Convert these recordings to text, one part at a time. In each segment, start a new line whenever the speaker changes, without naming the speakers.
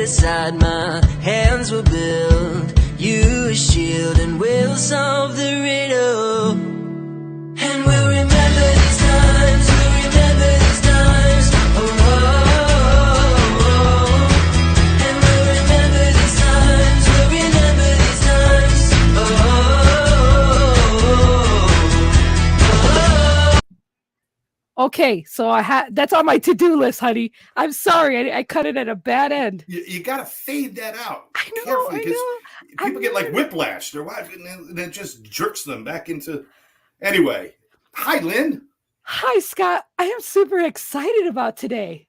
side, my hands will build you a shield, and we'll solve the riddle. And we'll remember these times, we'll remember these times. Oh, oh, oh, oh. And we'll remember these times, we'll remember these times. Oh, oh, oh, oh.
Okay, so that's on my to-do list, honey. I'm sorry, I cut it at a bad end.
You got to fade that out.
I know,
carefully, because people get like
really...
whiplash. They're watching, and it just jerks them back into. Anyway, hi, Lynn.
Hi, Scott. I am super excited about today.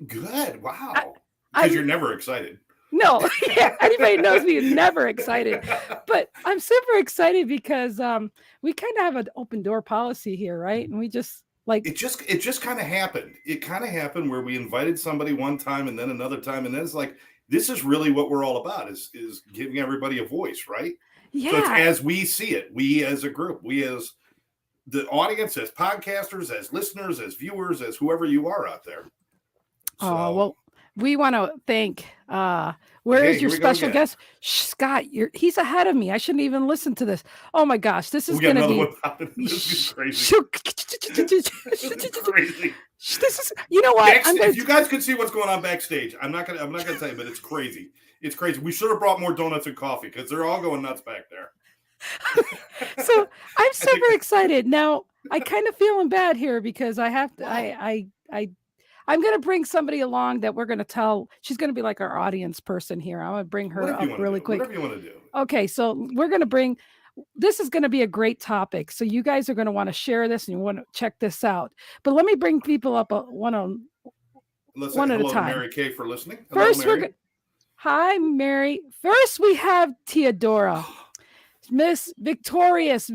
Good. Wow. Because you're never excited.
No, yeah, anybody knows me is never excited. But I'm super excited because we kind of have an open door policy here, right? And we just like
it just kind of happened. It kind of happened where we invited somebody one time and then another time, and then it's like this is really what we're all about is giving everybody a voice, right?
Yeah.
So it's as we see it, we as a group, we as the audience, as podcasters, as listeners, as viewers, as whoever you are out there. So,
well, we want to thank where is your special guest? Scott, he's ahead of me. I shouldn't even listen to this. Oh my gosh, this is going to be
this is crazy. Crazy.
This is, you know what?
If you guys could see what's going on backstage, I'm not gonna tell you, but it's crazy. It's crazy. We should have brought more donuts and coffee because they're all going nuts back there.
So I'm super excited. Now I kind of feeling bad here because I have to. I'm going to bring somebody along that we're going to tell. She's going to be like our audience person here. I'm going to bring her up really quick.
Whatever you want to do.
Okay, so we're going to bring. This is going to be a great topic. So you guys are going to want to share this and you want to check this out. But let me bring people up one at a time.
Mary Kay for listening.
First, hi, Mary. First, we have Teodora, Miss Victorious.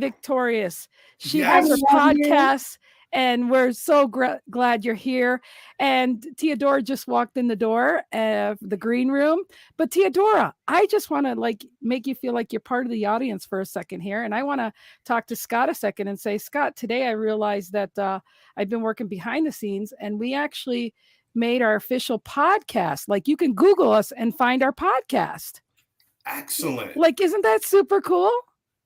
She has her podcast. And we're so glad you're here. And Teodora just walked in the door of the green room. But Teodora, I just want to make you feel like you're part of the audience for a second here. And I want to talk to Scott a second and say, Scott, today I realized that I've been working behind the scenes and we actually made our official podcast. Like you can Google us and find our podcast.
Excellent.
Isn't that super cool?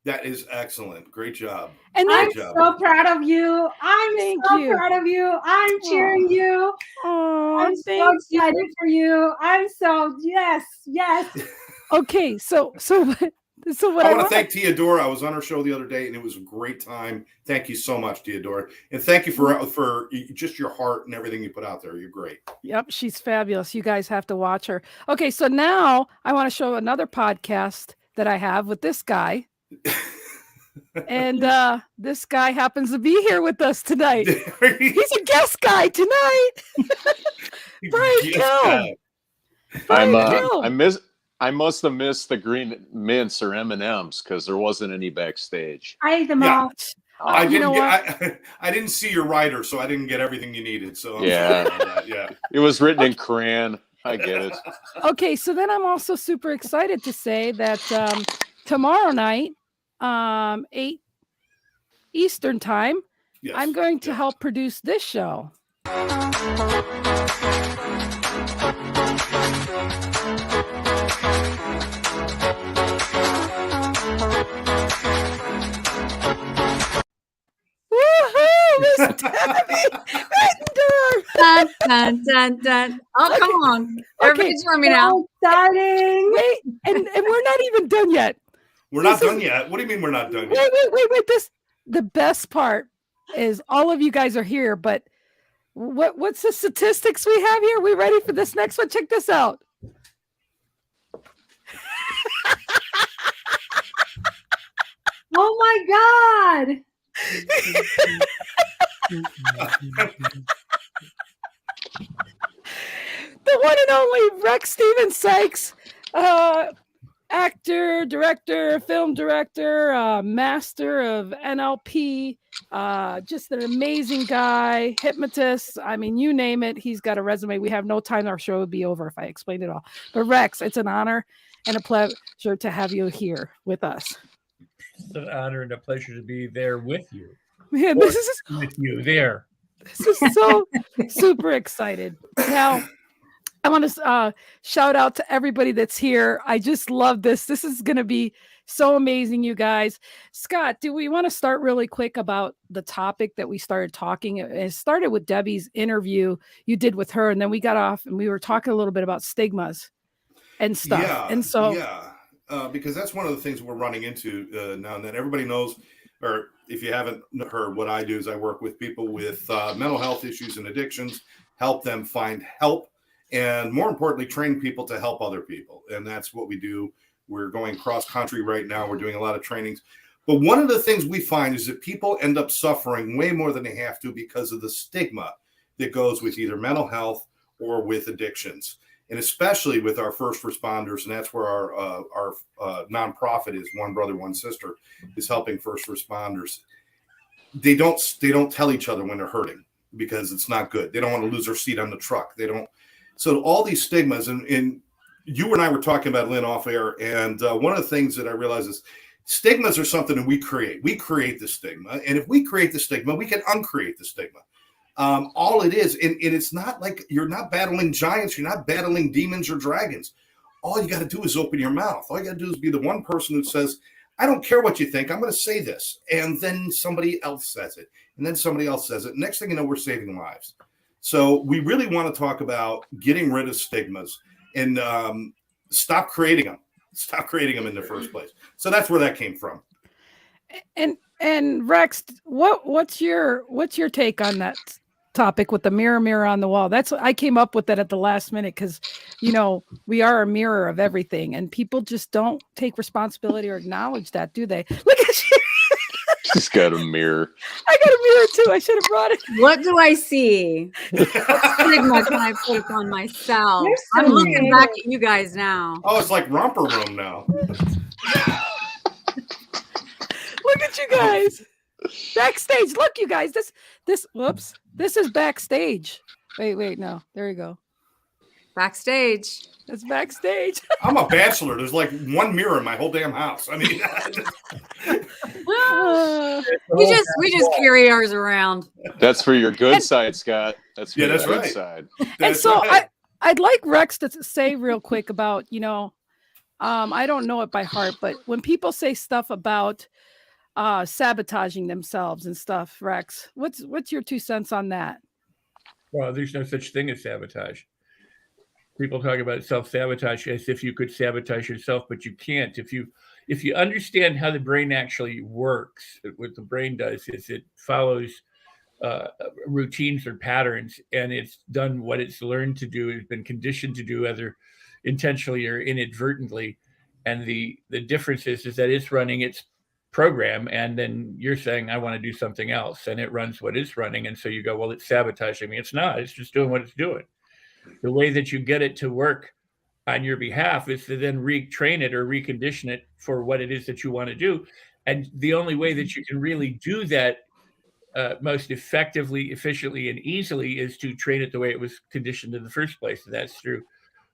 That is excellent. Great job.
And I'm so proud of you. I'm so proud of you. I'm cheering you. I'm so excited for you. I'm so yes.
Okay, so what
I want to thank Teodora. I was on her show the other day and it was a great time. Thank you so much, Teodora. And thank you for just your heart and everything you put out there. You're great.
Yep, she's fabulous. You guys have to watch her. Okay, so now I want to show another podcast that I have with this guy. And this guy happens to be here with us tonight. He's a guest guy tonight. Brian Gill.
I must have missed the green mints or M&Ms because there wasn't any backstage.
I ate them all.
I didn't see your rider, so I didn't get everything you needed. So
yeah, it was written in crayon. I get it.
Okay, so then I'm also super excited to say that tomorrow night, 8 Eastern time, I'm going to help produce this show. Woohoo, Miss Debbie!
Dun, dun, dun, dun. Oh, come on. Everybody's join me now. Exciting.
Wait, and we're not even done yet.
We're not done yet. What do you mean we're not done yet?
Wait. The best part is all of you guys are here, but what's the statistics we have here? We ready for this next one? Check this out.
Oh my God.
The one and only Rex Steven Sykes, actor, director, film director, master of NLP, just an amazing guy, hypnotist. I mean, you name it. He's got a resume. We have no time. Our show would be over if I explained it all. But Rex, it's an honor and a pleasure to have you here with us.
It's an honor and a pleasure to be there with you.
Man, this is
with you there.
This is so super excited. Now, I want to shout out to everybody that's here. I just love this. This is going to be so amazing, you guys. Scott, do we want to start really quick about the topic that we started talking? It started with Debbie's interview you did with her, and then we got off and we were talking a little bit about stigmas and stuff.
Yeah,
and so,
because that's one of the things we're running into now and then. Everybody knows, or if you haven't heard, what I do is I work with people with mental health issues and addictions, help them find help, and more importantly, train people to help other people. And that's what we do. We're going cross country right now. We're doing a lot of trainings. But one of the things we find is that people end up suffering way more than they have to because of the stigma that goes with either mental health or with addictions. And especially with our first responders, and that's where our nonprofit is, One Brother, One Sister, is helping first responders. They don't tell each other when they're hurting because it's not good. They don't want to lose their seat on the truck. They don't. So all these stigmas, and you and I were talking about, Lynn, off air, and one of the things that I realize is stigmas are something that we create. We create the stigma, and if we create the stigma, we can uncreate the stigma. All it is, and it's not like you're not battling giants, you're not battling demons or dragons. All you got to do is open your mouth. All you got to do is be the one person who says, I don't care what you think, I'm going to say this. And then somebody else says it. And then somebody else says it. Next thing you know, we're saving lives. So we really want to talk about getting rid of stigmas and stop creating them. Stop creating them in the first place. So that's where that came from.
And Rex, what's your take on that topic with the mirror on the wall? That's I came up with that at the last minute because we are a mirror of everything, and people just don't take responsibility or acknowledge that, do they? Look at you.
She's got a mirror.
I got a mirror too. I should have brought it.
What do I see? What stigma can I put upon myself? I'm looking back at you guys now.
Oh, it's like romper room now.
Look at you guys. Backstage. Look, you guys. Whoops. This is backstage. Wait. No. There you go.
Backstage.
That's backstage.
I'm a bachelor. There's like one mirror in my whole damn house. I mean,
we just carry ours around.
That's for your good side, Scott. That's for your
that's
good
right.
side.
And so right. I'd like Rex to say real quick about, I don't know it by heart, but when people say stuff about sabotaging themselves and stuff, Rex, what's your 2 cents on that?
Well, there's no such thing as sabotage. People talk about self-sabotage as if you could sabotage yourself, but you can't. If you understand how the brain actually works, what the brain does is it follows routines or patterns, and it's done what it's learned to do, it's been conditioned to do, either intentionally or inadvertently. And the difference is that it's running its program, and then you're saying, I want to do something else, and it runs what it's running. And so you go, well, it's sabotaging me. It's not. It's just doing what it's doing. The way that you get it to work on your behalf is to then retrain it or recondition it for what it is that you want to do. And the only way that you can really do that most effectively, efficiently, and easily is to train it the way it was conditioned in the first place. And that's through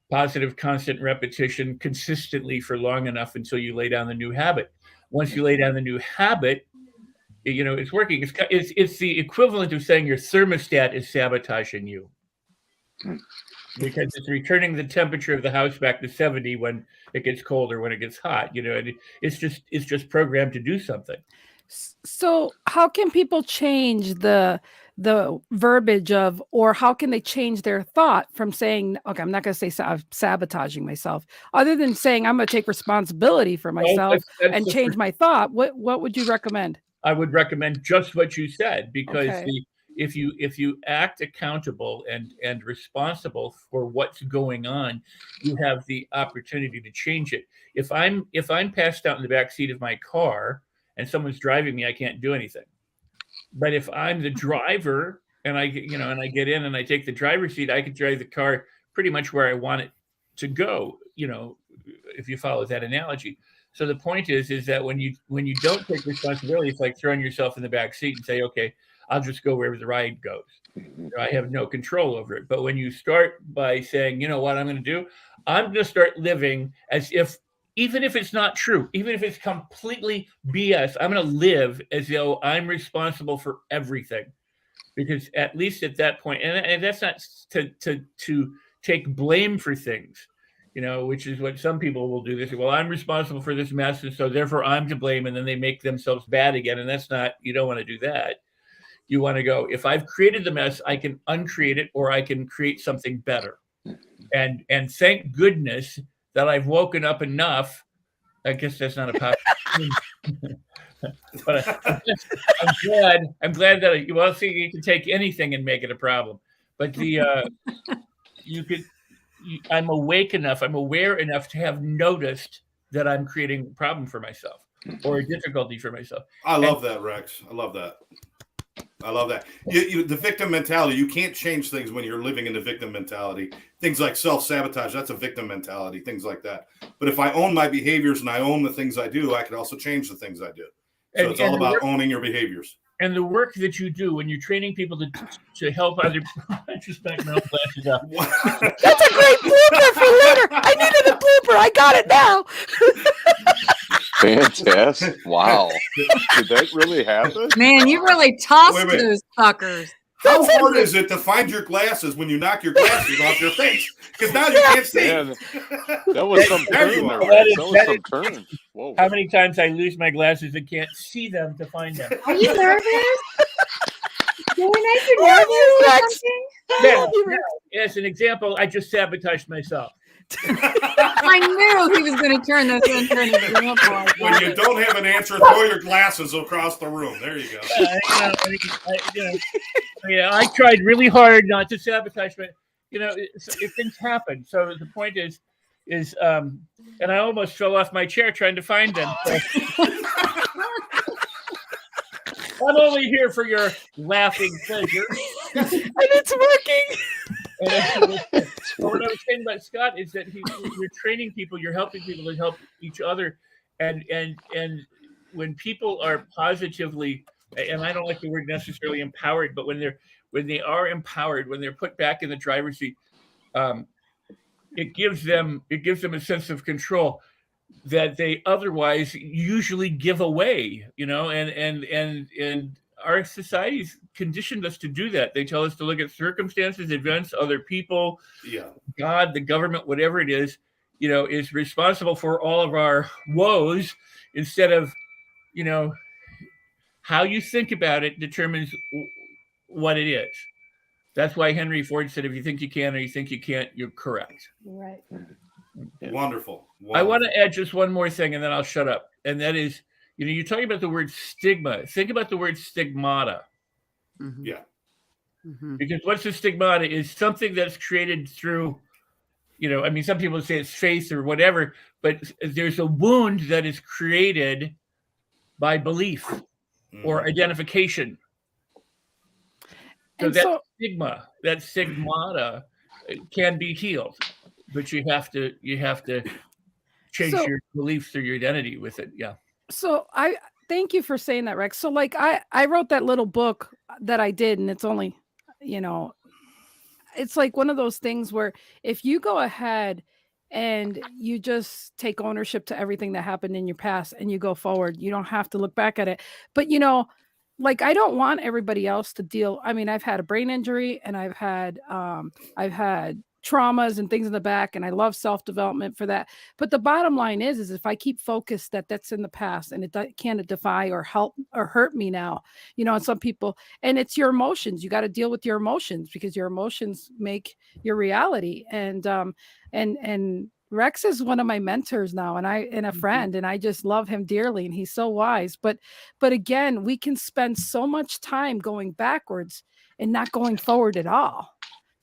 positive, constant repetition consistently for long enough until you lay down the new habit. Once you lay down the new habit, it's working. It's the equivalent of saying your thermostat is sabotaging you. Because it's returning the temperature of the house back to 70 when it gets cold or when it gets hot, and it's just programmed to do something.
So how can people change the verbiage of, or how can they change their thought from saying, okay, I'm not going to say I'm sabotaging myself, other than saying I'm going to take responsibility for myself and change my thought? What would you recommend?
I would recommend just what you said, because if you act accountable and responsible for what's going on, you have the opportunity to change it. If I'm passed out in the back seat of my car and someone's driving me, I can't do anything. But if I'm the driver and I get in and I take the driver's seat, I can drive the car pretty much where I want it to go, if you follow that analogy. So the point is that when you don't take responsibility, it's like throwing yourself in the back seat and say, okay, I'll just go wherever the ride goes. I have no control over it. But when you start by saying, you know what I'm going to do? I'm going to start living as if, even if it's not true, even if it's completely BS, I'm going to live as though I'm responsible for everything. Because at least at that point, and that's not to take blame for things, which is what some people will do. They say, well, I'm responsible for this mess, and so therefore I'm to blame, and then they make themselves bad again. And that's not, you don't want to do that. You want to go, if I've created the mess, I can uncreate it, or I can create something better. And thank goodness that I've woken up enough. I guess that's not a positive. But I'm glad that you can take anything and make it a problem. But I'm awake enough, I'm aware enough to have noticed that I'm creating a problem for myself or a difficulty for myself.
I love that, Rex. I love that. The victim mentality, you can't change things when you're living in the victim mentality. Things like self-sabotage, that's a victim mentality, things like that. But if I own my behaviors and I own the things I do, I can also change the things I do. So it's all about owning your behaviors.
And the work that you do when you're training people to help other I just backed my own glasses up.
That's a great blooper for later. I needed a blooper. I got it now.
Fantastic. Wow. Did that really happen?
Man, you really tossed those fuckers.
How hard is it to find your glasses when you knock your glasses off your face? Because now you can't see.
Man, that was some turn there. That was some turn. Whoa.
How many times I lose my glasses and can't see them to find them?
Are you nervous? Do we make you nervous or something?
Yeah. As an example, I just sabotaged myself.
I knew he was going to turn this into an example.
When you don't have an answer, throw your glasses across the room. There you go.
I tried really hard not to sabotage, but things happen. So the point is, and I almost fell off my chair trying to find them. So. I'm only here for your laughing pleasure.
And it's working.
What I was saying about Scott is that you're training people, you're helping people to help each other, and when people are positively, and I don't like the word necessarily empowered, but when they are empowered, when they're put back in the driver's seat, it gives them a sense of control that they otherwise usually give away, and our society's conditioned us to do that. They tell us to look at circumstances, events, other people, God, the government, whatever it is responsible for all of our woes, instead of, how you think about it determines what it is. That's why Henry Ford said, if you think you can or you think you can't, you're correct.
Right.
Wonderful.
I want to add just one more thing, and then I'll shut up. And that is, you're talking about the word stigma. Think about the word stigmata.
Mm-hmm.
Yeah.
Mm-hmm.
Because what's a stigmata is something that's created through, some people say it's faith or whatever, but there's a wound that is created by belief or identification. So that stigmata can be healed, but you have to change your beliefs through your identity with it. Yeah.
So I thank you for saying that, Rex. So like I wrote that little book that I did, and it's only, it's like one of those things where if you go ahead and you just take ownership to everything that happened in your past and you go forward, you don't have to look back at it. But like I don't want everybody else to deal. I mean, I've had a brain injury and I've had traumas and things in the back, and I love self-development for that. But the bottom line is if I keep focused that's in the past and it can't defy or help or hurt me now, and some people, and it's your emotions. You got to deal with your emotions because your emotions make your reality. And Rex is one of my mentors now, and a friend, and I just love him dearly, and he's so wise. But again, we can spend so much time going backwards and not going forward at all.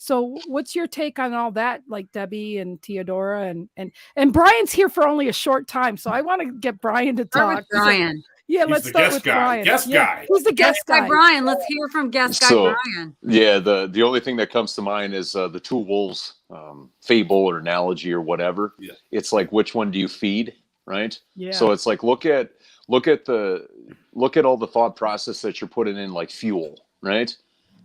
So what's your take on all that, like Debbie and Theodora and Brian's here for only a short time, so I want to get Brian to talk.
Brian.
Yeah, let's start with Brian.
Guest guy.
Who's the guest guy?
Brian. Let's hear from guest guy Brian.
Yeah, the only thing that comes to mind is the two wolves fable or analogy or whatever. Yeah. It's like, which one do you feed, right? Yeah. So it's like look at all the thought process that you're putting in like fuel, right?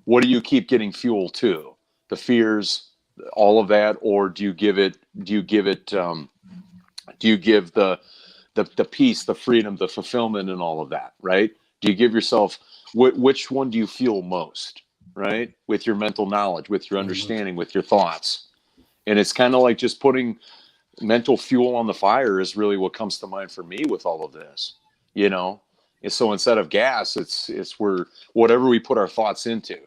What do you keep getting fuel to? The fears, all of that, or do you give the peace, the freedom, the fulfillment, and all of that, right? Do you give yourself, which one do you feel most, right? With your mental knowledge, with your understanding, with your thoughts. And it's kind of like just putting mental fuel on the fire is really what comes to mind for me with all of this, you know? And so instead of gas, it's where whatever we put our thoughts into,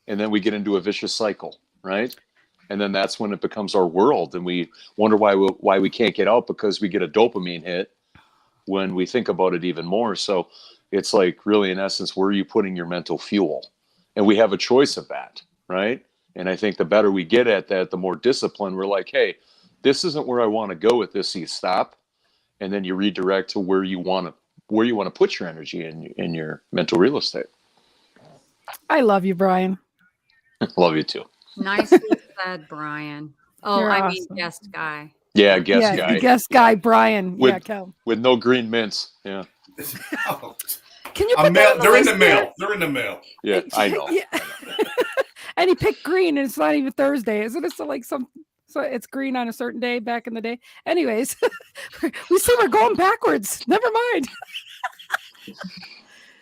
and then we get into a vicious cycle, right? And then that's when it becomes our world, and we wonder why we can't get out, because we get a dopamine hit when we think about it even more. So it's like, really, in essence, where are you putting your mental fuel? And we have a choice of that, right? And I think the better we get at that, the more disciplined we're like, hey, this isn't where I want to go with this. So you stop, and then you redirect to where you want to put your energy in your mental real estate.
I love you, Brian.
Love you too.
Nicely said, Brian. Oh,
You're
I mean,
awesome.
guest guy.
Yeah, guest guy.
The guest guy, Brian. Kel.
With no green mints. Yeah.
Can you put that
they're in the mail. They're in the mail.
Yeah, I know.
Yeah. And he picked green, and it's not even Thursday, isn't it? So so it's green on a certain day back in the day. Anyways, we see we're going backwards. Never mind.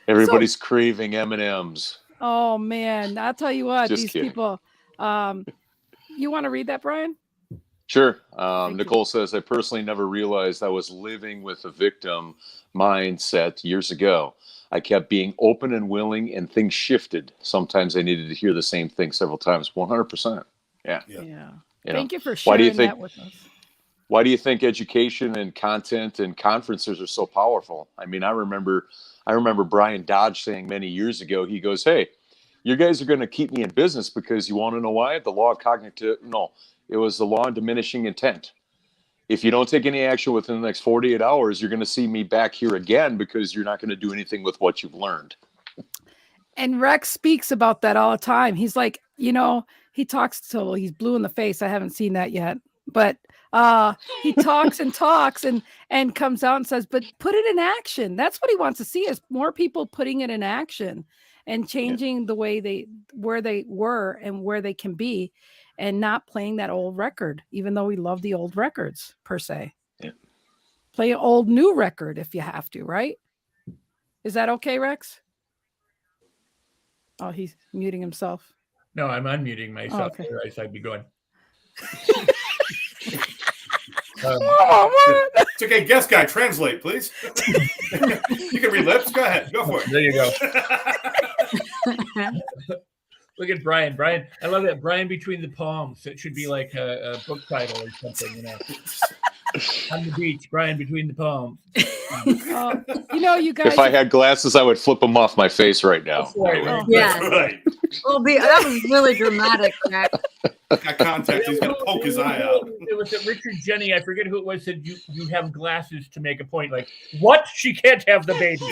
Everybody's craving M&Ms.
Oh man, I'll tell you what,
Just
these
kidding.
people. You want to read that, Brian?
Sure. Nicole says, I personally never realized I was living with a victim mindset years ago. I kept being open and willing, and things shifted. Sometimes I needed to hear the same thing several times. 100%. Yeah.
Thank you for sharing that with us.
Why do you think education and content and conferences are so powerful? I mean, I remember Brian Dodge saying many years ago, he goes, hey, you guys are going to keep me in business because you want to know why? The law of it was the law of diminishing intent. If you don't take any action within the next 48 hours, you're going to see me back here again because you're not going to do anything with what you've learned.
And Rex speaks about that all the time. He's like, he talks till he's blue in the face. I haven't seen that yet, but he talks and talks and comes out and says, but put it in action. That's what he wants to see, is more people putting it in action and changing the way where they were and where they can be, and not playing that old record, even though we love the old records per se.
Yeah.
Play an old new record if you have to, right? Is that okay, Rex? Oh, he's muting himself.
No, I'm unmuting myself.
Oh, okay.
Otherwise, I'd be going.
It's okay. Guest guy, translate, please. You can read lips. Go ahead. Go for it.
There you go. Look at Brian. Brian, I love that. Brian between the palms. It should be like a book title or something, On the beach, Brian between the palms.
You guys.
If I had glasses, I would flip them off my face right now.
Yeah.
Right.
That was really dramatic, Jack.
Got context. He's going to poke his eye out.
It was Richard Jenny. I forget who it was. Said you have glasses to make a point. Like, what? She can't have the baby.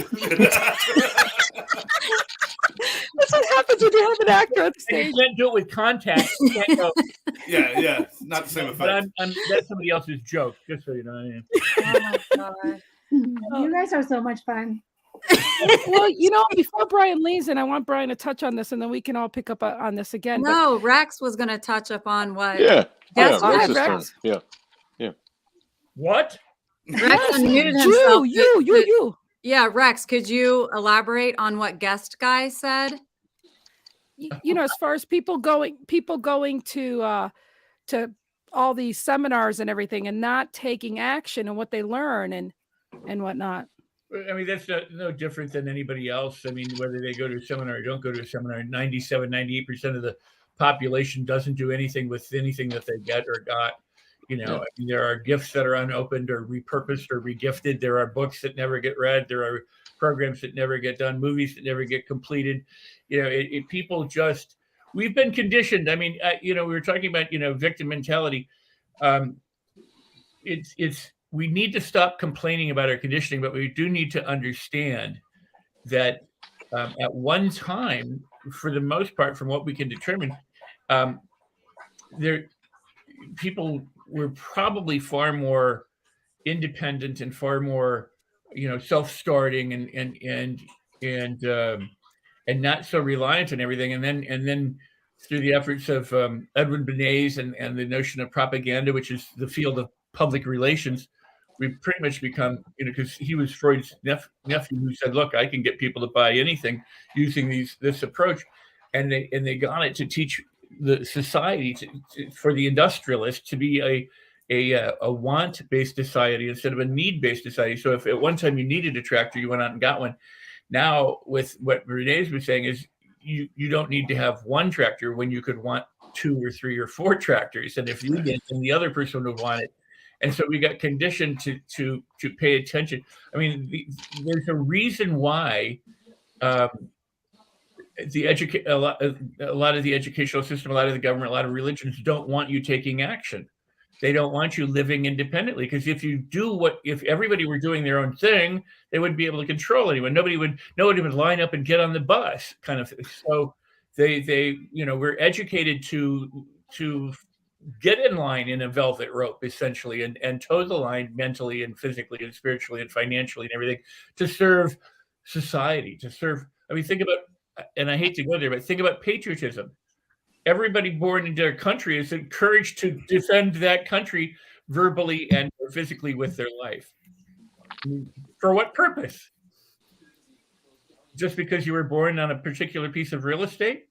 That's what happens when you have an actor on stage.
You can't do it with contacts. You can't go.
Yeah, not the same effect.
But that's somebody else's joke, just so you know.
Oh my God.
You guys are so much fun.
Well, before Brian leaves, and I want Brian to touch on this, and then we can all pick up on this again.
No, Rex was going to touch up on what?
Yeah.
Yes,
Rex's
Rex.
turn. Yeah.
What?
Rex unmuted himself.
You.
Yeah, Rex, could you elaborate on what guest guy said?
As far as people going to all these seminars and everything, and not taking action and what they learn and whatnot.
I mean, that's no different than anybody else. I mean, whether they go to a seminar or don't go to a seminar, 98% of the population doesn't do anything with anything that they get or got. I mean, there are gifts that are unopened or repurposed or regifted. There are books that never get read. There are programs that never get done, movies that never get completed. People just, we've been conditioned. I mean, we were talking about, victim mentality. We need to stop complaining about our conditioning, but we do need to understand that at one time, for the most part, from what we can determine, people were probably far more independent and far more, self-starting and not so reliant on everything. And then through the efforts of Edwin Bernays and the notion of propaganda, which is the field of public relations, we've pretty much become, because he was Freud's nephew who said, look, I can get people to buy anything using this approach. And they got it to teach the society for the industrialist to be a want-based society instead of a need-based society. So if at one time you needed a tractor, you went out and got one. Now, with what Renee's been saying is you don't need to have one tractor when you could want 2 or 3 or 4 tractors. And if you did, then the other person would want it. And so we got conditioned to pay attention. I mean, there's a reason why a lot of the educational system, a lot of the government, a lot of religions don't want you taking action. They don't want you living independently, because if everybody were doing their own thing, they wouldn't be able to control anyone. Nobody would line up and get on the bus, kind of thing. So we're educated to get in line in a velvet rope, essentially, and toe the line mentally and physically and spiritually and financially and everything to serve society, think about, and I hate to go there, but think about patriotism. Everybody born into a country is encouraged to defend that country verbally and physically with their life. For what purpose? Just because you were born on a particular piece of real estate?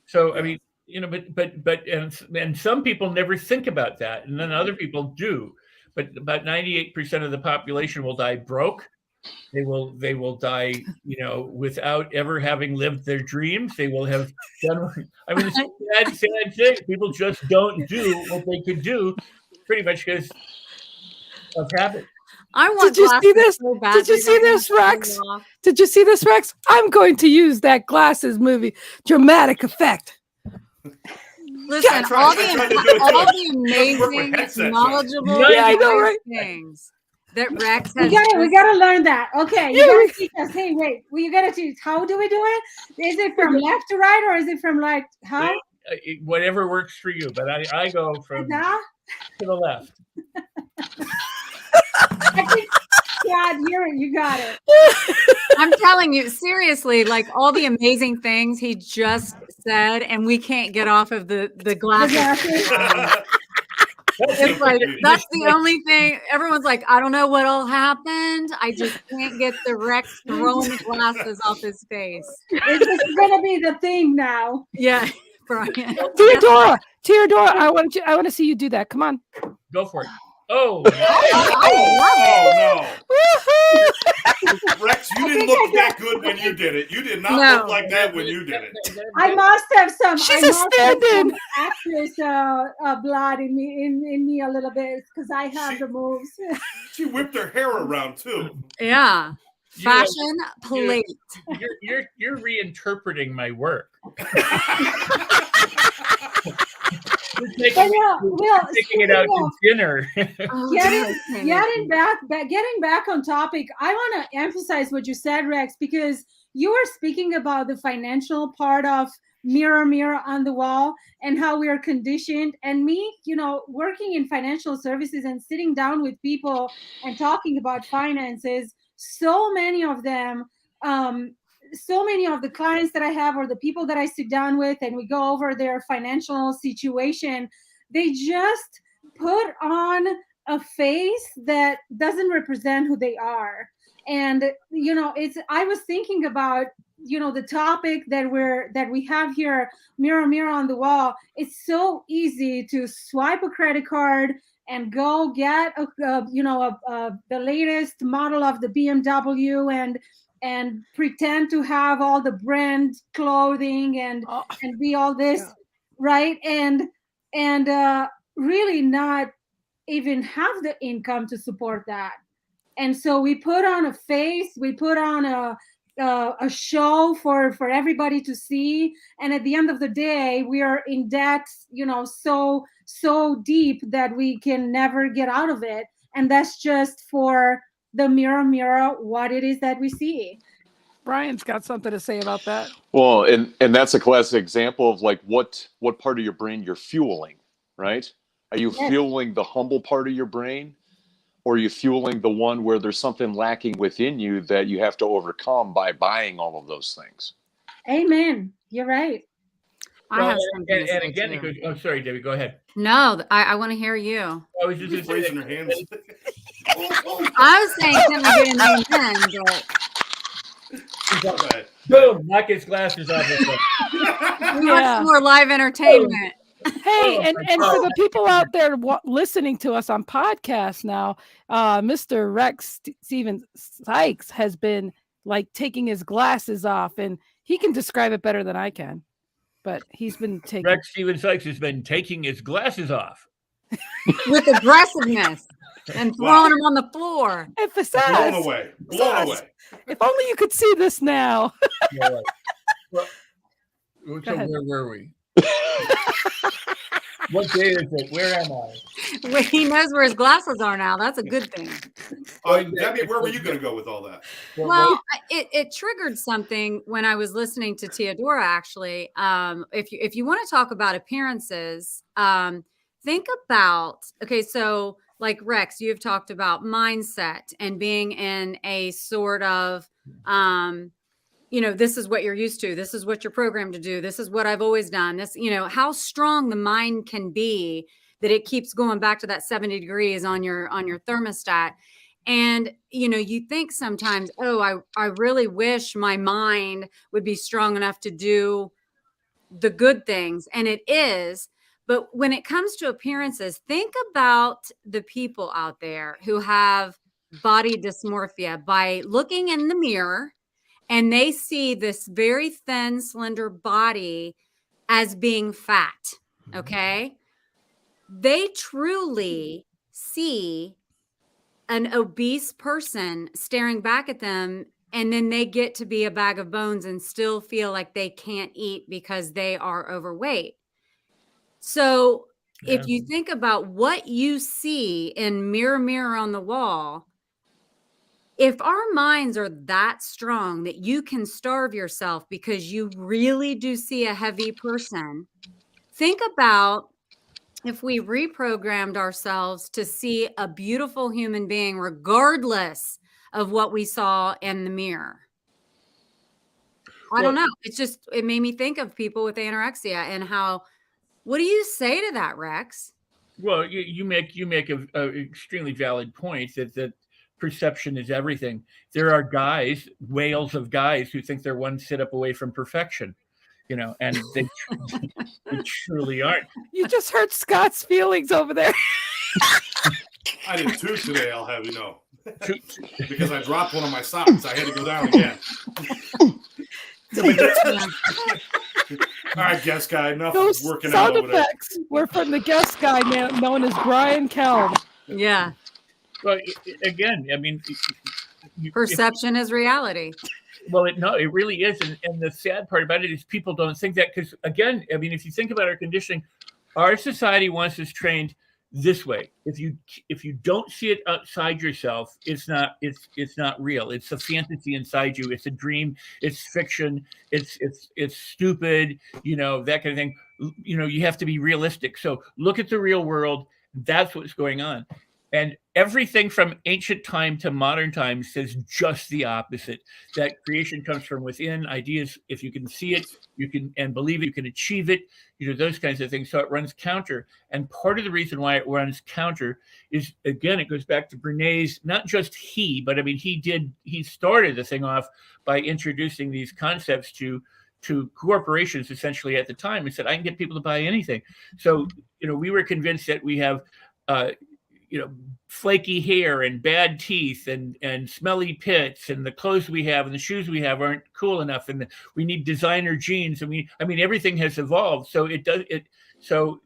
So, I mean, and some people never think about that, and then other people do. But about 98% of the population will die broke. They will die, without ever having lived their dreams. They will have done. I mean, it's sad thing. People just don't do what they could do, pretty much because of habit.
Did you see this? Did you see this, Rex? Did you see this, Rex? I'm going to use that glasses movie dramatic effect.
Listen, all the amazing, knowledgeable things that Rex has.
We gotta learn that. Okay, you gotta teach us. Hey, wait. You gotta teach. How do we do it? Is it from left to right, or is it from like how?
Whatever works for you, but I go from to the left.
I think, God, you got it.
I'm telling you, seriously, like all the amazing things he just said, and we can't get off of the glasses. It's like, that's the only thing. Everyone's like, I don't know what'll happen. I just can't get the Rex throwing the glasses off his face.
It's gonna be the thing now.
Yeah, Brian.
Teodora, I want to see you do that. Come on,
go for it. Oh,
no. Rex, you didn't look that good when you did it. You did not look like that when you did it.
I must have some.
She's a stand-in.
Actress blood in me a little bit because I have the moves.
She whipped her hair around too.
Yeah, fashion plate.
You're reinterpreting my work. Taking it out to dinner.
Getting back on topic, I want to emphasize what you said, Rex, because you were speaking about the financial part of mirror on the wall and how we are conditioned. And me, working in financial services and sitting down with people and talking about finances, so many of them, so many of the clients that I have or the people that I sit down with and we go over their financial situation, they just put on a face that doesn't represent who they are. And, I was thinking about, the topic that we have here, mirror on the wall. It's so easy to swipe a credit card and go get the latest model of the BMW and pretend to have all the brand clothing and be all this, right? And really not even have the income to support that. And so we put on a face, we put on a show for everybody to see. And at the end of the day, we are in debt, so deep that we can never get out of it. And that's just for the mirror what it is that we see.
Brian's got something to say about that.
Well, and that's a classic example of like what part of your brain you're fueling, right? Are you fueling the humble part of your brain, or are you fueling the one where there's something lacking within you that you have to overcome by buying all of those things?
Amen. You're right.
I have something to say
again,
too.
Oh, sorry, Debbie, go ahead.
No, I want to hear you.
I was just
raising her hands.
I was saying, can I get an amen? But
Boom! Knock his glasses off.
Much more live entertainment.
Hey, and for the people out there listening to us on podcasts now, Mr. Rex Steven Sykes has been like taking his glasses off, and he can describe it better than I can. But he's been taking.
Rex Steven Sykes has been taking his glasses off
with aggressiveness and throwing them on the floor.
Emphasize.
Blown away. Blown away.
If only you could see this now.
So where were we? What day is it? Where am I?
Well, he knows where his glasses are now. That's a good thing.
Debbie, where were you going to go with all that?
Well, it triggered something when I was listening to Teodora, actually. If you want to talk about appearances, think about, okay, so like Rex, you've talked about mindset and being in a sort of, this is what you're used to. This is what you're programmed to do. This is what I've always done. This, how strong the mind can be that it keeps going back to that 70 degrees on your thermostat. And, you think sometimes, oh, I really wish my mind would be strong enough to do the good things. And it is. But when it comes to appearances, think about the people out there who have body dysmorphia by looking in the mirror. And they see this very thin, slender body as being fat, okay? They truly see an obese person staring back at them, and then they get to be a bag of bones and still feel like they can't eat because they are overweight. So if you think about what you see in Mirror on the Wall, if our minds are that strong that you can starve yourself because you really do see a heavy person, think about if we reprogrammed ourselves to see a beautiful human being regardless of what we saw in the mirror. I don't know. It made me think of people with anorexia and how, what do you say to that, Rex?
Well, you make an extremely valid point that perception is everything. There are whales of guys who think they're one sit-up away from perfection, and they truly aren't.
You just hurt Scott's feelings over there.
I did 2 today, I'll have you know. Because I dropped one of my socks. I had to go down again. All right, guest guy, enough working out over there. Sound effects
were from the guest guy known as Brian Kelm.
Yeah.
Well, again, I mean,
perception is reality.
Well, it really is. And the sad part about it is people don't think that, because, again, I mean, if you think about our conditioning, our society wants us trained this way. If you don't see it outside yourself, it's not real. It's a fantasy inside you. It's a dream. It's fiction. It's stupid. That kind of thing. You have to be realistic. So look at the real world. That's what's going on. And everything from ancient time to modern time says just the opposite, that creation comes from within. Ideas, if you can see it, you can, and believe it, you can achieve it, those kinds of things. So it runs counter. And part of the reason why it runs counter is, again, it goes back to Bernays, not just but I mean, he started the thing off by introducing these concepts to corporations essentially at the time, and said, I can get people to buy anything. So, we were convinced that we have, flaky hair and bad teeth and smelly pits, and the clothes we have and the shoes we have aren't cool enough, and we need designer jeans. I mean, everything has evolved. So so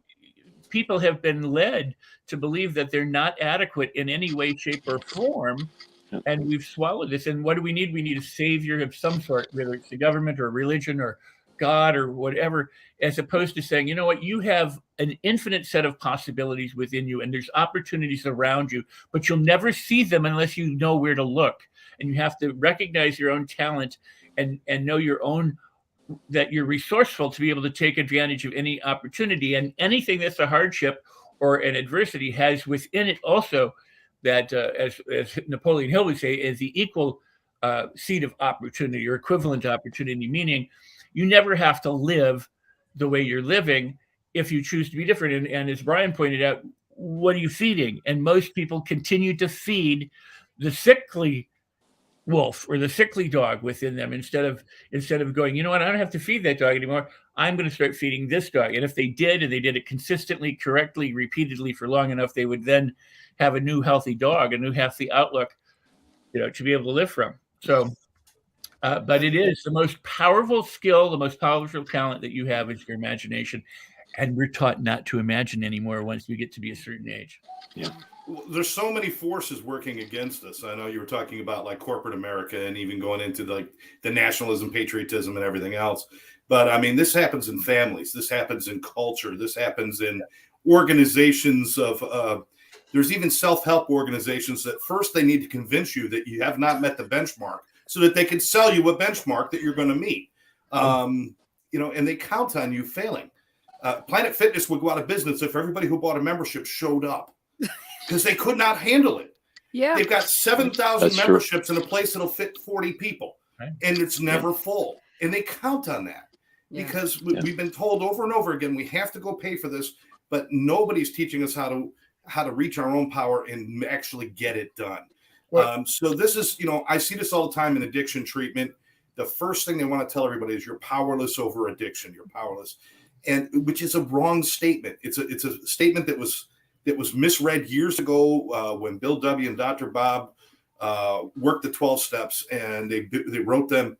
people have been led to believe that they're not adequate in any way, shape, or form. And we've swallowed this. And what do we need? We need a savior of some sort, whether it's the government or religion or God or whatever, as opposed to saying, you know what, you have an infinite set of possibilities within you, and there's opportunities around you, but you'll never see them unless you know where to look. And you have to recognize your own talent and know your own, that you're resourceful to be able to take advantage of any opportunity. And anything that's a hardship or an adversity has within it also that, as Napoleon Hill would say, is the equal seed of opportunity or equivalent opportunity, meaning you never have to live the way you're living if you choose to be different. And as Brian pointed out, what are you feeding? And most people continue to feed the sickly wolf or the sickly dog within them, instead of going, you know what, I don't have to feed that dog anymore. I'm going to start feeding this dog. And if they did, and they did it consistently, correctly, repeatedly for long enough, they would then have a new healthy dog, a new healthy outlook, to be able to live from. So, but it is the most powerful skill, the most powerful talent that you have is your imagination. And we're taught not to imagine anymore once we get to be a certain age.
Yeah.
There's so many forces working against us. I know you were talking about like corporate America and even going into like the nationalism, patriotism, and everything else. But I mean, this happens in families. This happens in culture. This happens in organizations of, there's even self-help organizations that first they need to convince you that you have not met the benchmark so that they can sell you a benchmark that you're going to meet. And they count on you failing. Planet Fitness would go out of business if everybody who bought a membership showed up. Because they could not handle it.
Yeah,
they've got 7,000 memberships in a place that'll fit 40 people, and it's never full. And they count on that because we've been told over and over again we have to go pay for this, but nobody's teaching us how to reach our own power and actually get it done. So this is, I see this all the time in addiction treatment. The first thing they want to tell everybody is you're powerless over addiction. You're powerless, and which is a wrong statement. It's a statement that was misread years ago when Bill W. and Dr. Bob worked the 12 steps, and they wrote them.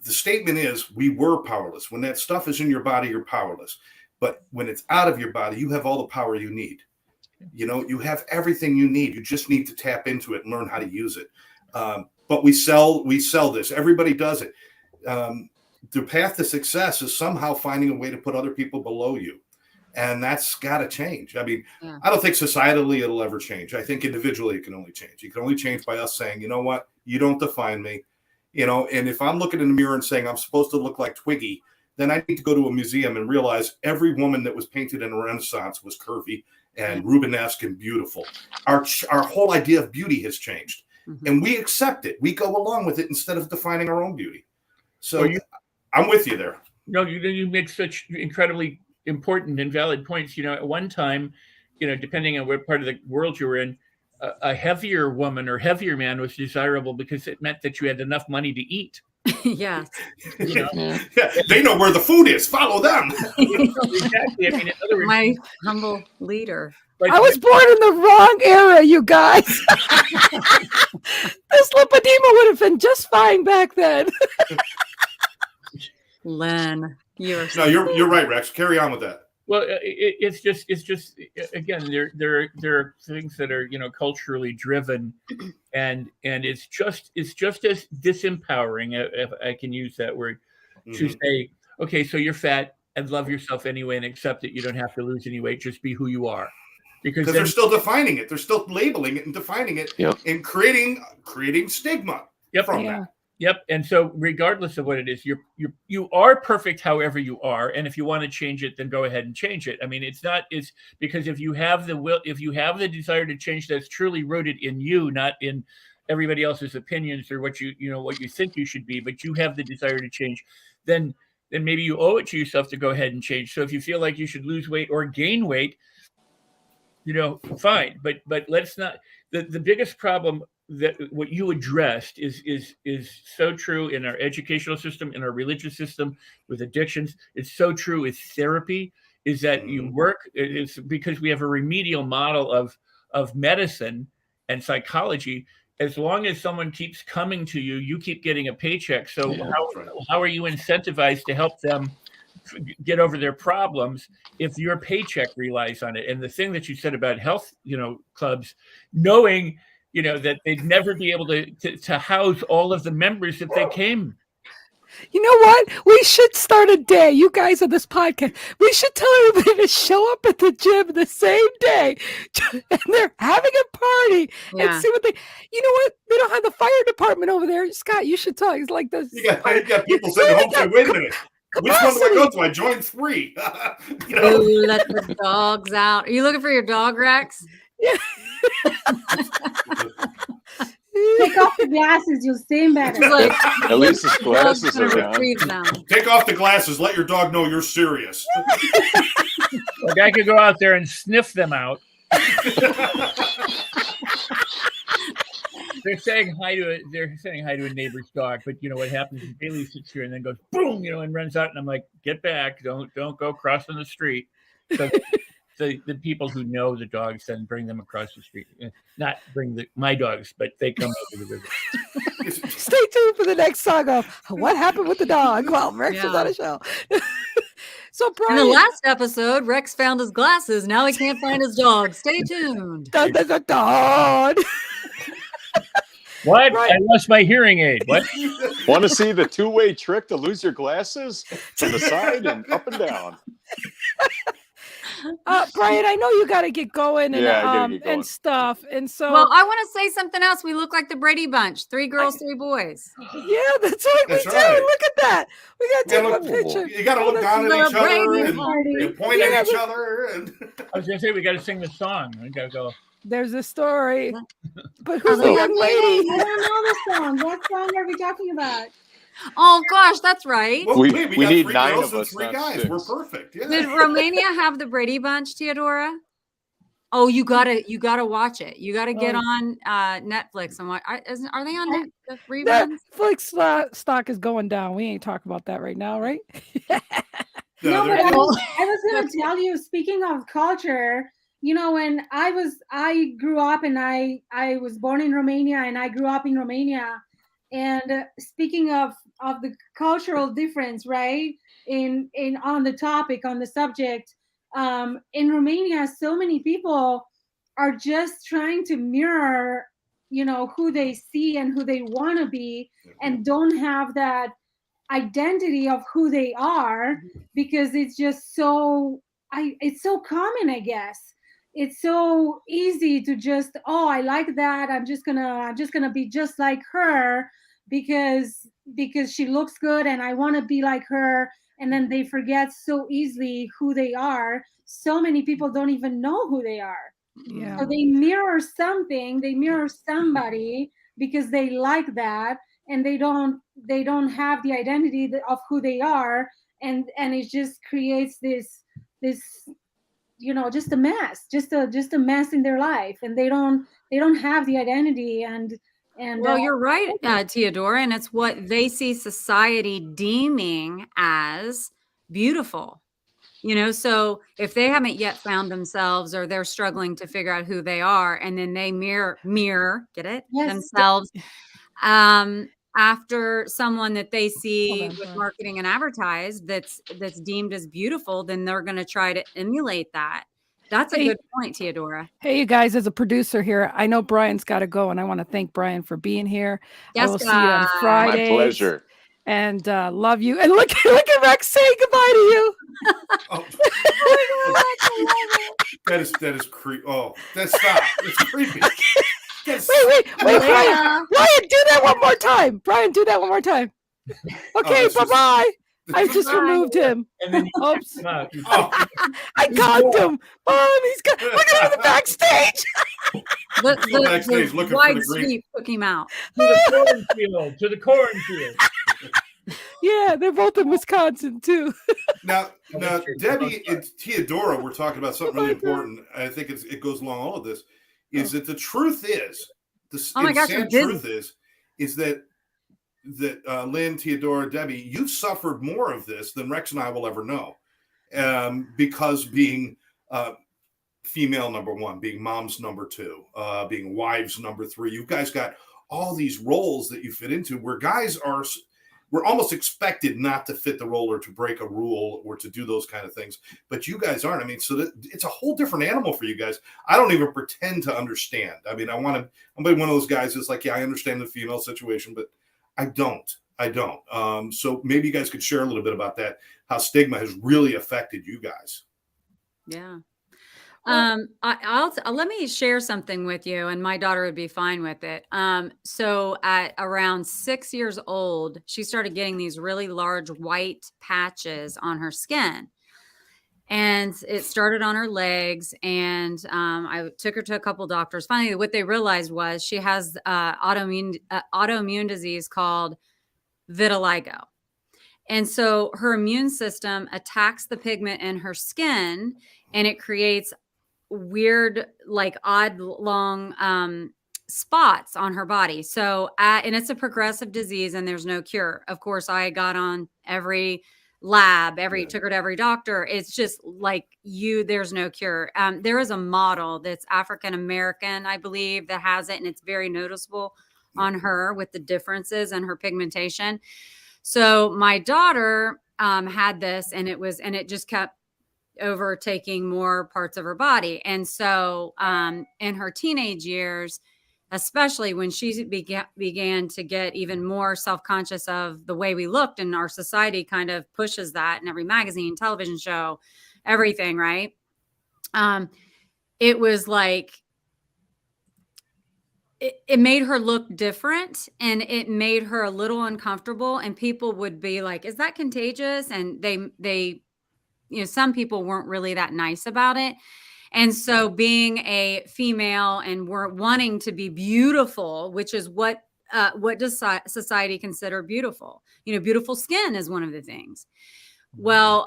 The statement is, we were powerless. When that stuff is in your body, you're powerless. But when it's out of your body, you have all the power you need. You have everything you need. You just need to tap into it and learn how to use it. But we sell this. Everybody does it. The path to success is somehow finding a way to put other people below you. And that's got to change. I mean, I don't think societally it'll ever change. I think individually it can only change. It can only change by us saying, you know what, you don't define me. And if I'm looking in the mirror and saying I'm supposed to look like Twiggy, then I need to go to a museum and realize every woman that was painted in the Renaissance was curvy and Rubenesque and beautiful. Our whole idea of beauty has changed. And we accept it. We go along with it instead of defining our own beauty. So I'm with you there.
No, you make such incredibly important and valid points. At one time, depending on what part of the world you were in, a heavier woman or heavier man was desirable because it meant that you had enough money to eat.
Yeah.
They know where the food is. Follow them.
Exactly. I mean, in other words,
my humble leader.
I was born in the wrong era, you guys. This lipedema would have been just fine back then.
Lynn, you're
right, Rex. Carry on with that.
Well, it's just again, there are things that are culturally driven, and it's just as disempowering, if I can use that word, to say, okay, so you're fat and love yourself anyway and accept that you don't have to lose any weight, just be who you are, because
they're still defining it, they're still labeling it and defining it, and creating stigma from that.
Yep. And so regardless of what it is, you are perfect however you are. And if you want to change it, then go ahead and change it. I mean, it's because if you have the will, if you have the desire to change, that's truly rooted in you, not in everybody else's opinions or what you think you should be, but you have the desire to change, then maybe you owe it to yourself to go ahead and change. So if you feel like you should lose weight or gain weight, fine. But let's not, the biggest problem that what you addressed is so true in our educational system, in our religious system, with addictions. It's so true with therapy, is that it's because we have a remedial model of medicine and psychology. As long as someone keeps coming to you, you keep getting a paycheck. So how are you incentivized to help them get over their problems if your paycheck relies on it? And the thing that you said about health, clubs, knowing that they'd never be able to house all of the members if they came.
You know what? We should start a day. You guys on this podcast, we should tell everybody to show up at the gym the same day, and they're having a party and see what they. You know what? They don't have the fire department over there. Scott, you should talk. It's like this.
You got people sitting home saying, "Wait a minute. Which one do I go to? I joined 3."
Ooh, let the dogs out. Are you looking for your dog, Rex?
Yeah.
Take off the glasses, you'll see better.
At least his glasses are down.
Take off the glasses. Let your dog know you're serious.
Like I could go out there and sniff them out. they're saying hi to a neighbor's dog, but you know what happens is Bailey sits here and then goes boom, and runs out, and I'm like, get back, don't go crossing the street. So the people who know the dogs then bring them across the street, not bring my dogs, but they come over the river.
Stay tuned for the next song of What Happened with the Dog while Rex was on a show. So Brian,
in the last episode, Rex found his glasses. Now he can't find his dog. Stay tuned.
Dun, dun, dun, dun.
What? Right. I lost my hearing aid. What?
Want to see the two-way trick to lose your glasses? From the side and up and down.
Brian, I know you got to get going and
going.
And stuff, and so.
Well, I want to say something else. We look like the Brady Bunch: 3 girls, 3 boys.
Yeah, that's right. We do. Look at that. We got to take one picture.
You got to look down at each other and point at each other. And
I was gonna say we got to sing the song. We got to go.
There's a story, but who's the young lady?
I don't know the song. What song are we talking about?
Oh gosh, that's right.
Well, we need 9 of us,
3 guys. We're perfect. Yeah.
Did Romania have the Brady Bunch, Teodora? Oh, you gotta watch it. You gotta get on Netflix and watch. Are they on Netflix?
Netflix stock is going down. We ain't talking about that right now, right?
No, but I was going to tell you. Speaking of culture, when I grew up and I was born in Romania and I grew up in Romania. And speaking of the cultural difference, right? In on the topic, on the subject, in Romania, so many people are just trying to mirror, who they see and who they want to be, and don't have that identity of who they are, because it's just it's so common, I guess. It's so easy to just, I like that. I'm just gonna be just like her because she looks good and I want to be like her. And then they forget so easily who they are. So many people don't even know who they are.
Yeah.
So they mirror something, they mirror somebody because they like that, and they don't have the identity of who they are, and it just creates this just a mess, just a mess in their life, and they don't have the identity. And
well, you're right, Teodora, and it's what they see society deeming as beautiful. So if they haven't yet found themselves, or they're struggling to figure out who they are, and then they mirror, get it? Yes. Themselves after someone that they see with marketing and advertise that's deemed as beautiful, then they're going to try to emulate that. That's a good point, Teodora.
Hey, you guys, as a producer here, I know Brian's got to go, and I want to thank Brian for being here.
Yes,
I will see you on Friday.
My pleasure.
And love you. And look at Rex saying goodbye to you.
That is creepy. Oh, that's stop. It's creepy.
Wait, Brian, do that one more time. Brian, do that one more time. Okay, bye-bye. I just removed him. Oops. I caught him. He's got. Look at him in the backstage.
Backstage looking
wide
for the green.
sweep took him out.
To the cornfield.
Yeah, they're both in Wisconsin too.
Now, Debbie and Teodora were talking about something really important. I think it goes along all of this. Is that the truth is? Truth is that Lynn, Teodora, Debbie, you've suffered more of this than Rex and I will ever know, because being female number 1, being moms number 2, being wives number 3, you guys got all these roles that you fit into, where we're almost expected not to fit the role, or to break a rule, or to do those kind of things. But you guys aren't. I mean, so it's a whole different animal for you guys. I don't even pretend to understand. I mean, I'm one of those guys that's like, yeah, I understand the female situation, but I don't. So maybe you guys could share a little bit about that, how stigma has really affected you guys.
Yeah. I'll let me share something with you, and my daughter would be fine with it. So at around 6 years old, she started getting these really large white patches on her skin, and it started on her legs. And I took her to a couple doctors. Finally, what they realized was she has autoimmune disease called vitiligo. And so her immune system attacks the pigment in her skin, and it creates weird, like odd long spots on her body. So, and it's a progressive disease and there's no cure. Of course, I got on every lab, took her to every doctor. It's just like there's no cure. There is a model that's African-American, I believe, that has it. And it's very noticeable on her with the differences in her pigmentation. So my daughter had this, and it just kept overtaking more parts of her body. And so in her teenage years, especially when she began to get even more self-conscious of the way we looked, and our society kind of pushes that in every magazine, television show, everything, right? It was like, it made her look different, and it made her a little uncomfortable, and people would be like, is that contagious? And they, some people weren't really that nice about it. And so being a female and we're wanting to be beautiful, which is what does society consider beautiful? Beautiful skin is one of the things. Well,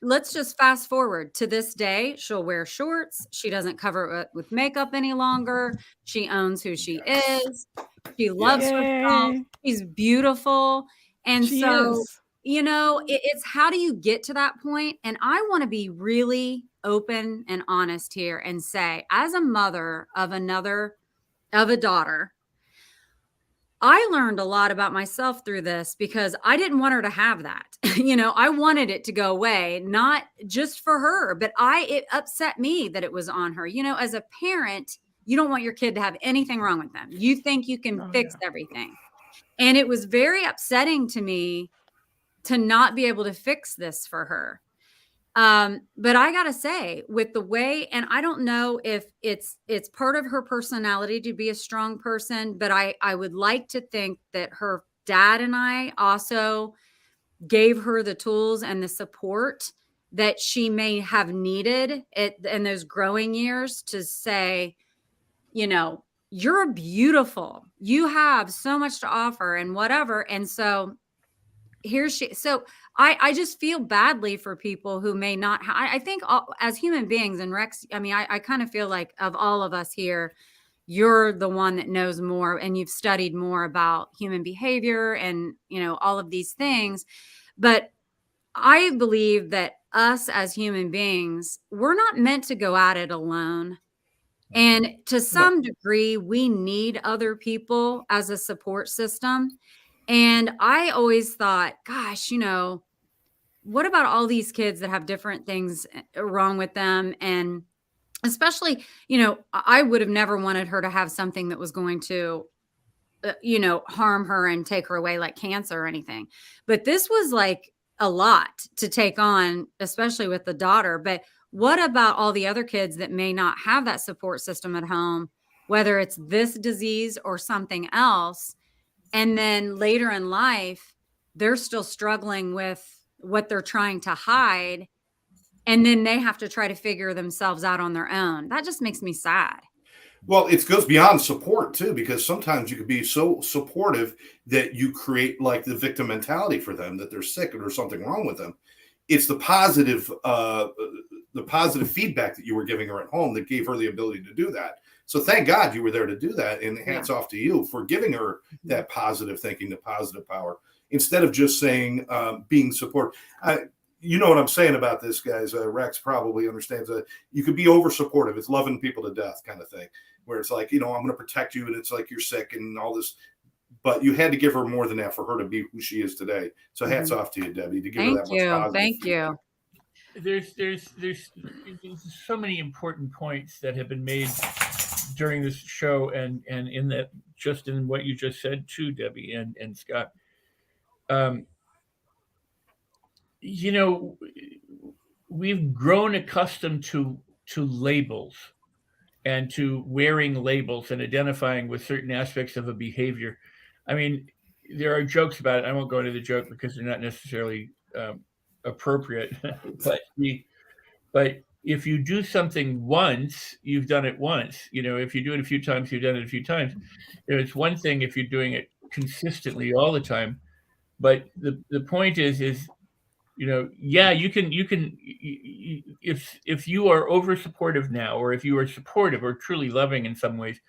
let's just fast forward to this day. She'll wear shorts. She doesn't cover it with makeup any longer. She owns who she is. She loves herself. She's beautiful. And it's how do you get to that point? And I want to be really open and honest here and say, as a mother of a daughter, I learned a lot about myself through this because I didn't want her to have that. I wanted it to go away, not just for her, but it upset me that it was on her. As a parent, you don't want your kid to have anything wrong with them. You think you can fix everything. And it was very upsetting to me to not be able to fix this for her. But I gotta say, with the way, and I don't know if it's part of her personality to be a strong person, but I would like to think that her dad and I also gave her the tools and the support that she may have needed in those growing years to say, you're beautiful. You have so much to offer and whatever. And so so I just feel badly for people who may not. I think as human beings, and Rex, I kind of feel like of all of us here, you're the one that knows more and you've studied more about human behavior and, all of these things. But I believe that us as human beings, we're not meant to go at it alone. And to some degree, we need other people as a support system. And I always thought, gosh, what about all these kids that have different things wrong with them? And especially, I would have never wanted her to have something that was going to, harm her and take her away, like cancer or anything. But this was like a lot to take on, especially with the daughter. But what about all the other kids that may not have that support system at home, whether it's this disease or something else? And then later in life, they're still struggling with what they're trying to hide. And then they have to try to figure themselves out on their own. That just makes me sad.
Well, it goes beyond support too, because sometimes you could be so supportive that you create like the victim mentality for them, that they're sick or there's something wrong with them. It's the positive feedback that you were giving her at home that gave her the ability to do that. So thank God you were there to do that. And hats off to you for giving her that positive thinking, the positive power, instead of just saying being support. You know what I'm saying about this, guys. Rex probably understands that you could be over supportive. It's loving people to death kind of thing, where it's like, I'm going to protect you. And it's like, you're sick and all this, but you had to give her more than that for her to be who she is today. So hats off to you, Debbie, to give her that much positive.
Thank you.
There's so many important points that have been made during this show and in that, just in what you just said too, Debbie and Scott. We've grown accustomed to labels and to wearing labels and identifying with certain aspects of a behavior. I mean, there are jokes about it. I won't go into the joke because they're not necessarily appropriate. But if you do something once, you've done it once. If you do it a few times, you've done it a few times. It's one thing if you're doing it consistently all the time. But the point is you can if you are over supportive now, or if you are supportive or truly loving in some ways,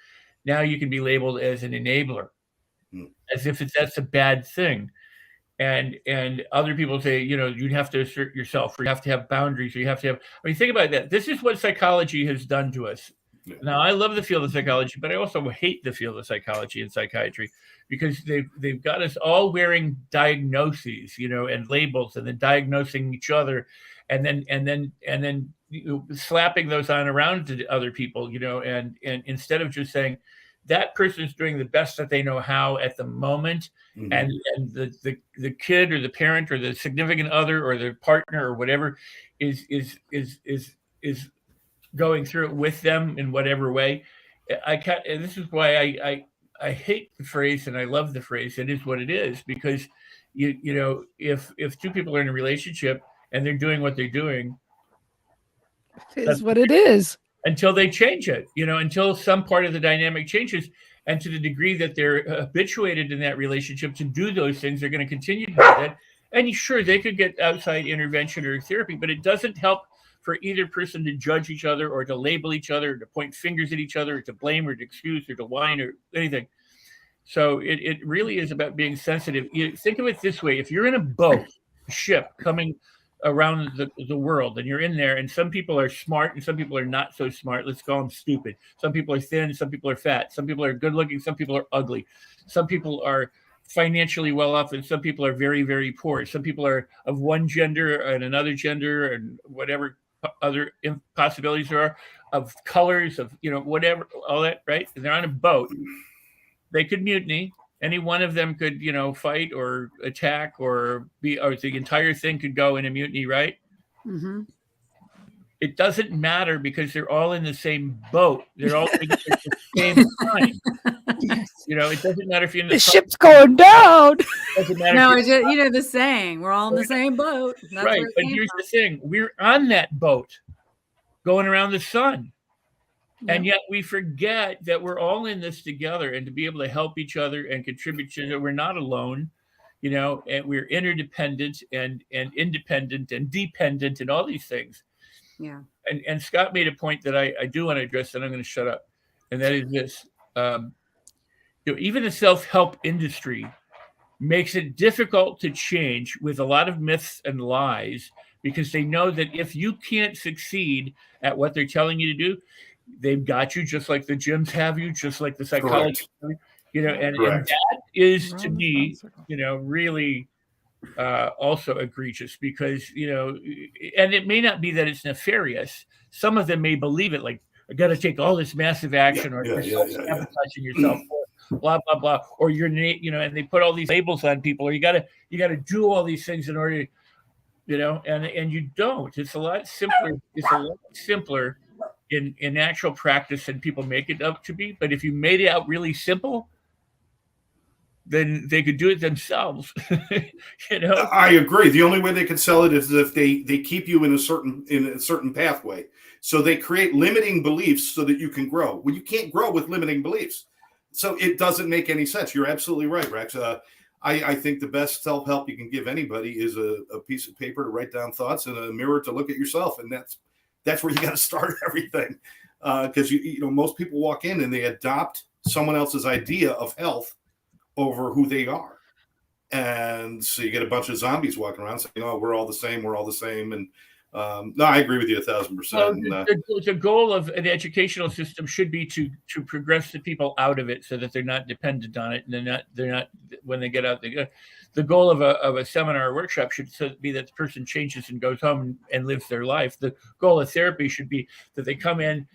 now you can be labeled as an enabler, as if that's a bad thing. And other people say, you'd have to assert yourself, or you have to have boundaries, or you have to have. I mean, think about that. This is what psychology has done to us. Yeah. Now, I love the field of psychology, but I also hate the field of psychology and psychiatry, because they've got us all wearing diagnoses, and labels, and then diagnosing each other, and then slapping those on around to other people, and instead of just saying that person is doing the best that they know how at the moment, and the kid or the parent or the significant other or the partner or whatever is going through it with them in whatever way. And this is why I hate the phrase, and I love the phrase. It is what it is, because if two people are in a relationship and they're doing what they're doing,
it is what it is,
until they change it, until some part of the dynamic changes. And to the degree that they're habituated in that relationship to do those things, they're going to continue to do that. And sure, they could get outside intervention or therapy, but it doesn't help for either person to judge each other, or to label each other, or to point fingers at each other, or to blame, or to excuse, or to whine, or anything. So it really is about being sensitive. You think of it this way: if you're in a boat, a ship coming around the world, and you're in there, and some people are smart and some people are not so smart. Let's call them stupid. Some people are thin, some people are fat, some people are good looking, some people are ugly, some people are financially well off, and some people are very, very poor. Some people are of one gender and another gender, and whatever other possibilities there are, of colors, of whatever, all that, right? And they're on a boat. They could mutiny. Any one of them could, fight or attack, or the entire thing could go in a mutiny, right?
Mm-hmm.
It doesn't matter, because they're all in the same boat. They're all at the same time.
Yes.
It doesn't matter if you're in
the ship's going down.
Doesn't matter.
No, it's the saying, we're all in the same boat. That's
right, but here's the thing: we're on that boat, going around the sun. And yet we forget that we're all in this together, and to be able to help each other and contribute to it. We're not alone, and we're interdependent and independent and dependent and all these things.
Yeah.
And Scott made a point that I do want to address, and I'm going to shut up. And that is this: even the self-help industry makes it difficult to change with a lot of myths and lies, because they know that if you can't succeed at what they're telling you to do, they've got you, just like the gyms have you, just like the psychology, and that is, to me, really also egregious, because, and it may not be that it's nefarious. Some of them may believe it, like, I got to take all this massive action, or you're sabotaging yourself, or blah, blah, blah, or you're, and they put all these labels on people, or you got to do all these things in order to, and you don't. It's a lot simpler. It's a lot simpler in actual practice than people make it up to be. But if you made it out really simple, then they could do it themselves.
I agree. The only way they can sell it is if they keep you in a certain pathway. So they create limiting beliefs so that you can grow. Well, you can't grow with limiting beliefs. So it doesn't make any sense. You're absolutely right, Rex. I think the best self-help you can give anybody is a piece of paper to write down thoughts and a mirror to look at yourself. And that's where you got to start everything. Because most people walk in and they adopt someone else's idea of health over who they are. And so you get a bunch of zombies walking around saying, oh, we're all the same. We're all the same. And no, I agree with you 1,000%.
Well, the goal of an educational system should be to progress the people out of it, so that they're not dependent on it, and they're not when they get out. The goal of a seminar or workshop should be that the person changes and goes home and lives their life. The goal of therapy should be that they come in,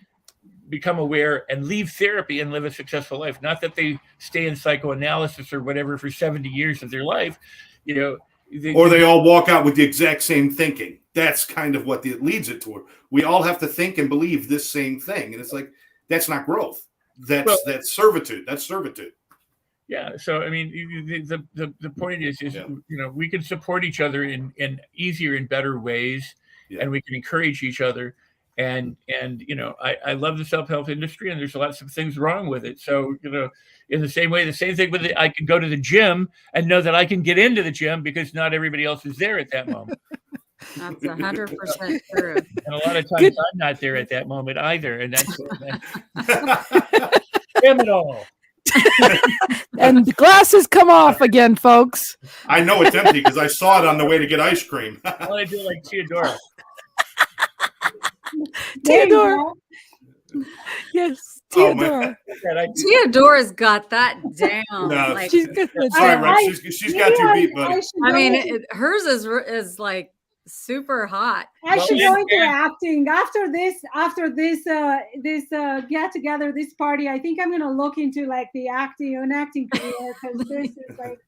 become aware, and leave therapy and live a successful life. Not that they stay in psychoanalysis or whatever for 70 years of their life,
or they all walk out with the exact same thinking. That's kind of what it leads it to. We all have to think and believe this same thing. And it's like, that's not growth. That's servitude. That's servitude.
Yeah. So, I mean, the point is, we can support each other in easier and better ways, and we can encourage each other. And I love the self-help industry, and there's lots of things wrong with it. So, in the same way, the same thing with it, I can go to the gym and know that I can get into the gym because not everybody else is there at that moment.
That's 100% true.
And a lot of times I'm not there at that moment either, and that's criminal.
And the glasses come off again, folks.
I know it's empty because I saw it on the way to get ice cream.
I want to do like Theodora.
Theodora. Yes, Theodora.
Theodora's got that down.
No,
like,
sorry, Rex. She's got you beat, buddy.
I mean, hers is like super hot.
I should go into acting after this get together, this party. I think I'm gonna look into like the acting career, because this is like.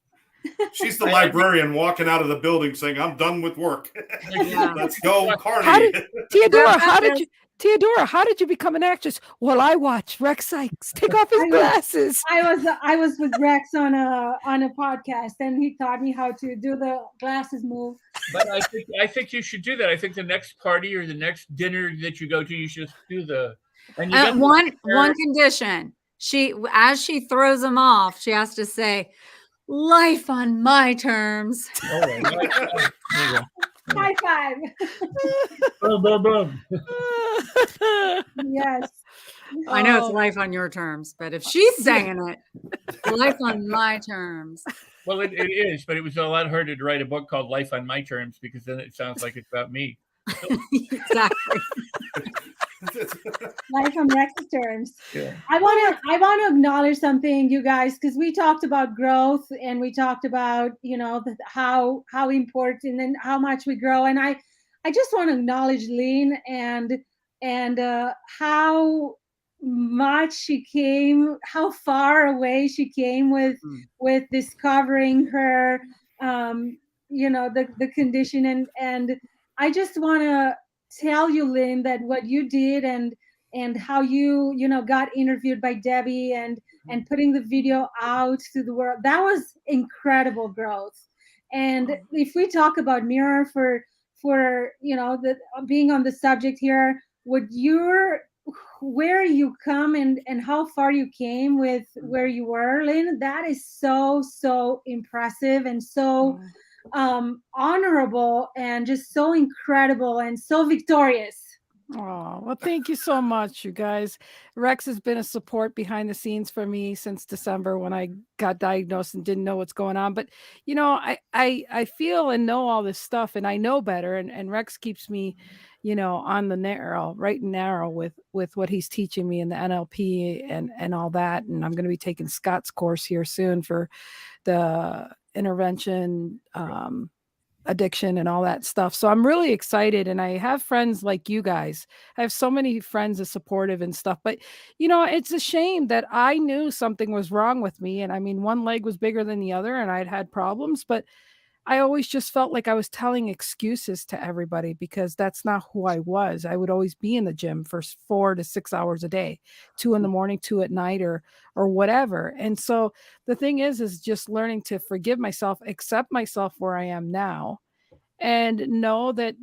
She's the librarian walking out of the building saying, "I'm done with work.
Yeah.
Let's go party."
Theodora, how did you become an actress? Well, I watched Rex Sykes take off his glasses.
I was with Rex on a podcast, and he taught me how to do the glasses move.
But I think you should do that. I think the next party or the next dinner that you go to, you should do the. And you
one condition. As she throws them off, she has to say, "Life on my terms."
Oh, right.
High five.
Boom, boom, boom.
Yes.
I know it's life on your terms, but if she's saying it, life on my terms.
Well, it is, but it was a lot harder to write a book called Life on My Terms, because then it sounds like it's about me.
Exactly.
Life on Rex's terms.
Yeah.
I want to acknowledge something, you guys, because we talked about growth, and we talked about, how important and how much we grow, and I just want to acknowledge Lynn and how much she came, how far away she came with discovering her the condition, and I just want to tell you, Lynn, that what you did and how you got interviewed by Debbie and putting the video out to the world, that was incredible growth. And if we talk about Mirror for being on the subject here, where you come and how far you came with where you were, Lynn, that is so impressive and so honorable and just so incredible and so victorious.
Oh, well, thank you so much, you guys. Rex has been a support behind the scenes for me since December, when I got diagnosed and didn't know what's going on. But, I feel and know all this stuff, and I know better. And Rex keeps me, on the right and narrow with what he's teaching me in the NLP and all that. And I'm going to be taking Scott's course here soon for the intervention, addiction and all that stuff. So I'm really excited, and I have friends like you guys. I have so many friends as supportive and stuff, but it's a shame that I knew something was wrong with me. And I mean, one leg was bigger than the other, and I'd had problems, but I always just felt like I was telling excuses to everybody, because that's not who I was. I would always be in the gym for 4 to 6 hours a day, 2 in the morning, 2 at night, or whatever. And so the thing is just learning to forgive myself, accept myself where I am now, and know that,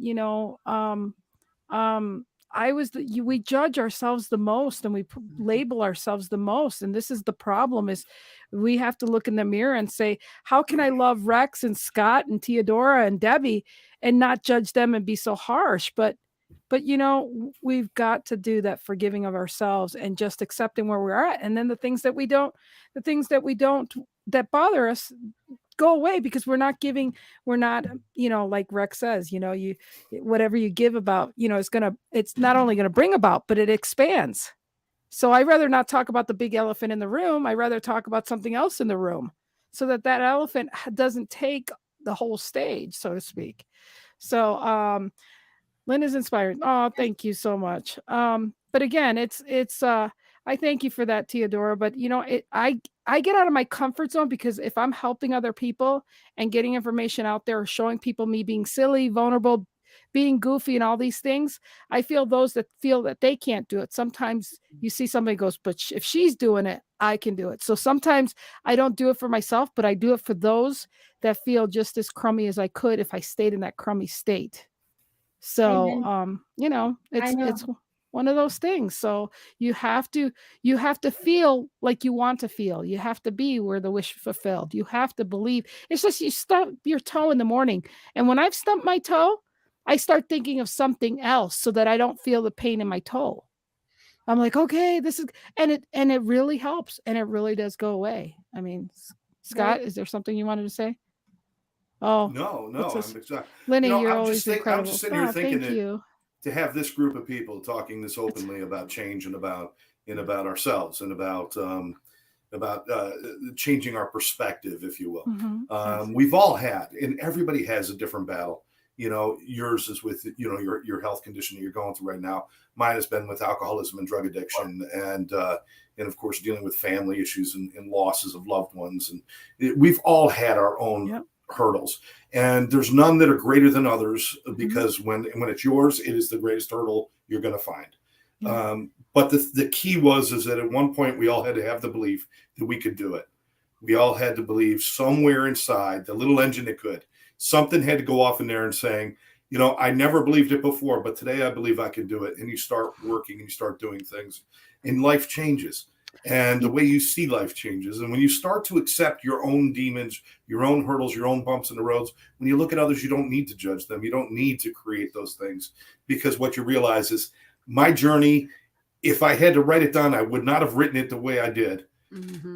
we judge ourselves the most, and we label ourselves the most. And this is the problem, is we have to look in the mirror and say, how can I love Rex and Scott and Theodora and Debbie and not judge them and be so harsh? But we've got to do that forgiving of ourselves and just accepting where we're at. And then the things that we don't that bother us go away, because we're not, like Rex says, whatever you give about, it's not only going to bring about, but it expands. So I'd rather not talk about the big elephant in the room. I'd rather talk about something else in the room, so that elephant doesn't take the whole stage, so to speak. So, Lynn is inspired. Oh, thank you so much. But again, it's I thank you for that, Theodora. But I get out of my comfort zone, because if I'm helping other people and getting information out there, or showing people me being silly, vulnerable, being goofy and all these things, I feel those that feel that they can't do it. Sometimes you see somebody goes, but if she's doing it, I can do it. So sometimes I don't do it for myself, but I do it for those that feel just as crummy as I could if I stayed in that crummy state. So, it's one of those things. So you have to feel like you want to feel. You have to be where the wish fulfilled. You have to believe. It's just, you stump your toe in the morning. And when I've stumped my toe, I start thinking of something else so that I don't feel the pain in my toe. I'm like, okay, this is, and it really helps, and it really does go away. I mean, Scott, is there something you wanted to say? Oh,
no, I'm excited.
Lenny, you're
I'm
always incredible.
I'm just sitting here thinking
thank you.
To have this group of people talking this openly about change and about ourselves and about changing our perspective, if you will.
Yes.
We've all had, and everybody has a different battle. You know, yours is with, you know, your health condition that you're going through right now. Mine has been with alcoholism and drug addiction, and of course dealing with family issues and losses of loved ones. And we've all had our own hurdles, and there's none that are greater than others, because when it's yours, it is the greatest hurdle you're going to find. But the key is that at one point we all had to have the belief that we could do it. We all had to believe somewhere inside the little engine that could. Something had to go off in there and saying, you know, I never believed it before, but today I believe I can do it. And you start working and you start doing things, and life changes. And the way you see life changes. And when you start to accept your own demons, your own hurdles, your own bumps in the roads, when you look at others, you don't need to judge them. You don't need to create those things, because what you realize is my journey, if I had to write it down, I would not have written it the way I did.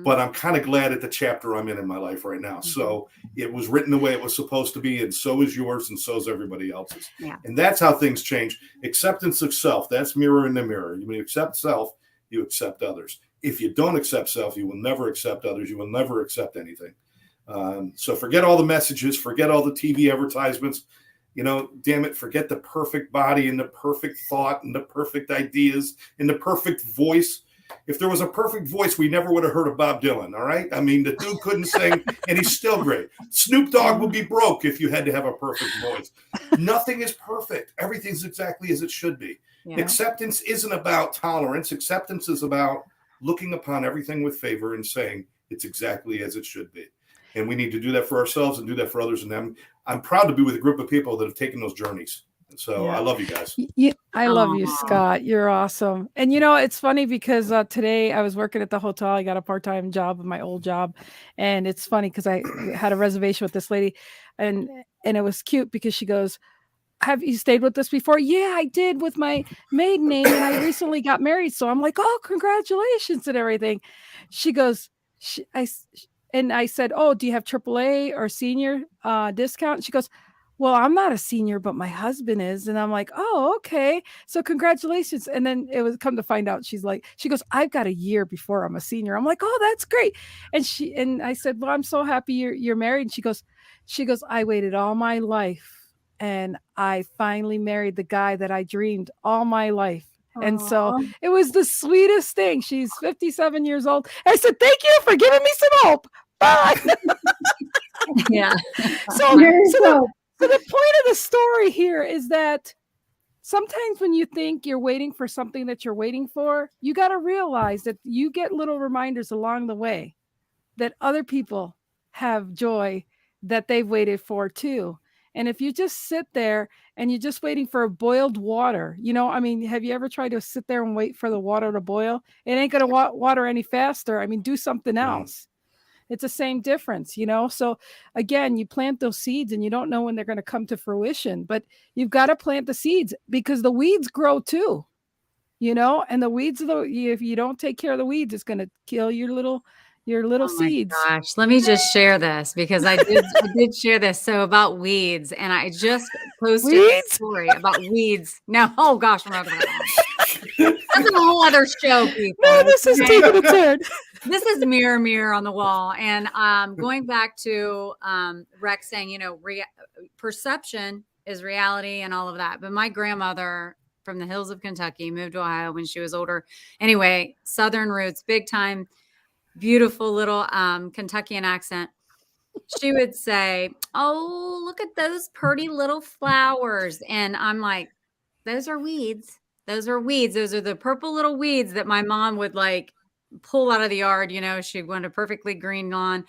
But I'm kind of glad at the chapter I'm in my life right now. So it was written the way it was supposed to be, and so is yours, and so is everybody else's. And that's how things change. Acceptance of self, that's mirror in the mirror. When you accept self, you accept others. If you don't accept self, you will never accept others. You will never accept anything. So forget all the messages, forget all the TV advertisements. You know, damn it, forget the perfect body and the perfect thought and the perfect ideas and the perfect voice. If there was a perfect voice, we never would have heard of Bob Dylan, all right? I mean, the dude couldn't sing, and he's still great. Snoop Dogg would be broke if you had to have a perfect voice. Nothing is perfect. Everything's exactly as it should be. Acceptance isn't about tolerance. Acceptance is about looking upon everything with favor and saying it's exactly as it should be. And we need to do that for ourselves and do that for others. And I'm proud to be with a group of people that have taken those journeys. So I love you guys.
I love you, Scott. You're awesome. And you know, it's funny because today I was working at the hotel. I got a part-time job with my old job. And it's funny because I had a reservation with this lady, and it was cute because she goes, have you stayed with us before? Yeah, I did, with my maiden name, and I recently got married. So I'm like, oh, congratulations and everything. She goes, and I said, oh, do you have AAA or senior discount? She goes, well, I'm not a senior, but my husband is. And I'm like, oh, okay. So congratulations. And then it was come to find out, she goes, I've got a year before I'm a senior. I'm like, oh, that's great. And I said, well, I'm so happy you're married. And she goes, I waited all my life, and I finally married the guy that I dreamed all my life. And so it was the sweetest thing. She's 57 years old. I said, thank you for giving me some hope. Bye. So the point of the story here is that sometimes when you think you're waiting for something that you're waiting for, you got to realize that you get little reminders along the way that other people have joy that they've waited for too. And if you just sit there and you're just waiting for boiled water, you know, I mean, have you ever tried to sit there and wait for the water to boil? It ain't going to water any faster. I mean, do something else. It's the same difference, you know? So again, you plant those seeds and you don't know when they're going to come to fruition, but you've got to plant the seeds because the weeds grow too, you know, and the weeds, if you don't take care of the weeds, it's going to kill your little seeds.
Gosh, let me just share this because I did share this. So about weeds, and I just posted a story about weeds. No, oh gosh, we're not going to. That's a whole other show, people.
No, this is taking a turn.
This is mirror on the wall. And going back to Rex saying, you know, perception is reality and all of that. But my grandmother from the hills of Kentucky moved to Ohio when she was older. Anyway, Southern roots, big time, beautiful little Kentuckian accent. She would say, oh, look at those pretty little flowers. And I'm like, those are weeds. Those are weeds. Those are the purple little weeds that my mom would like pull out of the yard. You know, she'd want a perfectly green lawn.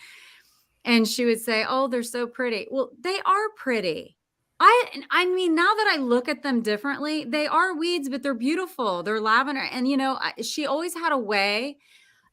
And she would say, oh, they're so pretty. Well, they are pretty. I mean, now that I look at them differently, they are weeds, but they're beautiful. They're lavender. And, you know, she always had a way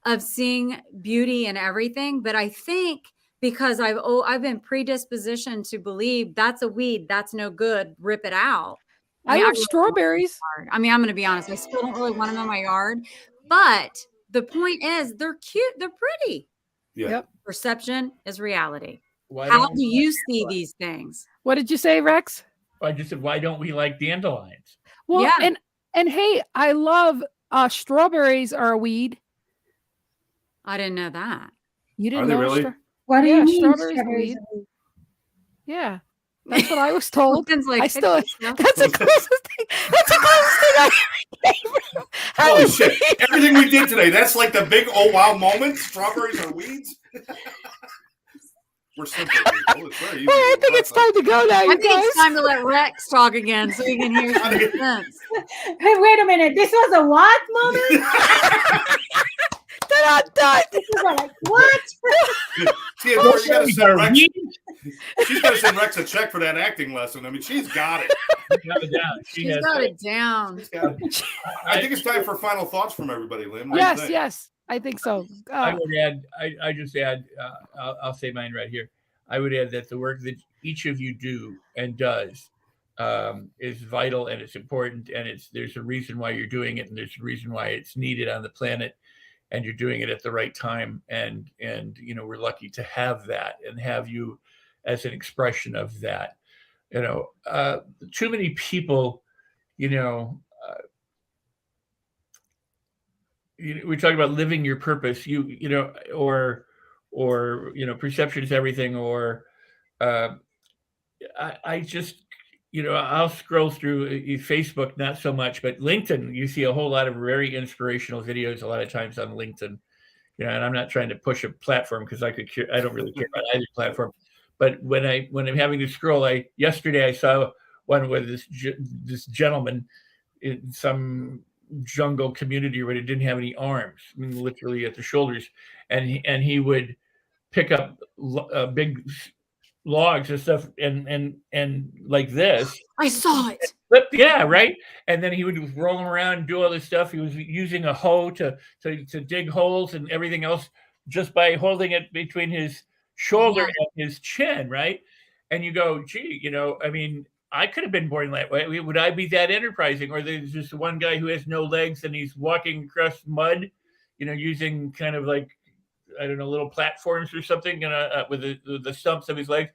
of seeing beauty in everything. But I think because I've been predispositioned to believe that's a weed, that's no good, rip it out.
I love strawberries.
I mean, I'm going to be honest, I still don't really want them in my yard, but the point is they're cute, they're pretty.
Yeah.
Yep.
Perception is reality. How do you see these things?
What did you say, Rex?
I just said, why don't we like dandelions?
Well,
Yeah.
and hey, I love strawberries are a weed.
I didn't know that.
You didn't
Are they
know?
really?
What do you mean?
Strawberries are weed. Yeah. That's what I was told.
Like,
I still. That's the closest thing. That's the closest thing I ever came.
Holy shit! Everything we did today, that's like the big oh wow moment. Strawberries are weeds. We're simple people. It's very easy.
Well, I think it's time to go now.
I think it's time to let Rex talk again so we can hear some sense.
Hey, wait a minute. This was a what moment?
They're not done.
This is like what?
Theodore, you gotta send Rex. She's got to send Rex a check for that acting lesson. I mean, she's got it.
She's got it down.
I think it's time for final thoughts from everybody, Lynn.
Yes, I think so.
I would add, I just add, I'll say mine right here. I would add that the work that each of you do and does is vital and it's important, and there's a reason why you're doing it, and there's a reason why it's needed on the planet, and you're doing it at the right time, and you know, we're lucky to have that and have you as an expression of that. You know, too many people, you know, we talk about living your purpose, you know, or you know, perception is everything, or I just, you know, I'll scroll through Facebook, not so much, but LinkedIn, you see a whole lot of very inspirational videos a lot of times on LinkedIn, you know, and I'm not trying to push a platform because I don't really care about either platform. But when I'm having to scroll, yesterday I saw one with this gentleman in some jungle community where he didn't have any arms, I mean, literally at the shoulders, and he would pick up big logs and stuff and like this.
I saw it.
But yeah, right. And then he would roll around and do all this stuff. He was using a hoe to dig holes and everything else just by holding it between his shoulder and his chin, right? And you go, gee, you know, I mean, I could have been born that way. Would I be that enterprising? Or there's just one guy who has no legs and he's walking across mud, you know, using kind of like, I don't know, little platforms or something, you know, with the stumps of his legs.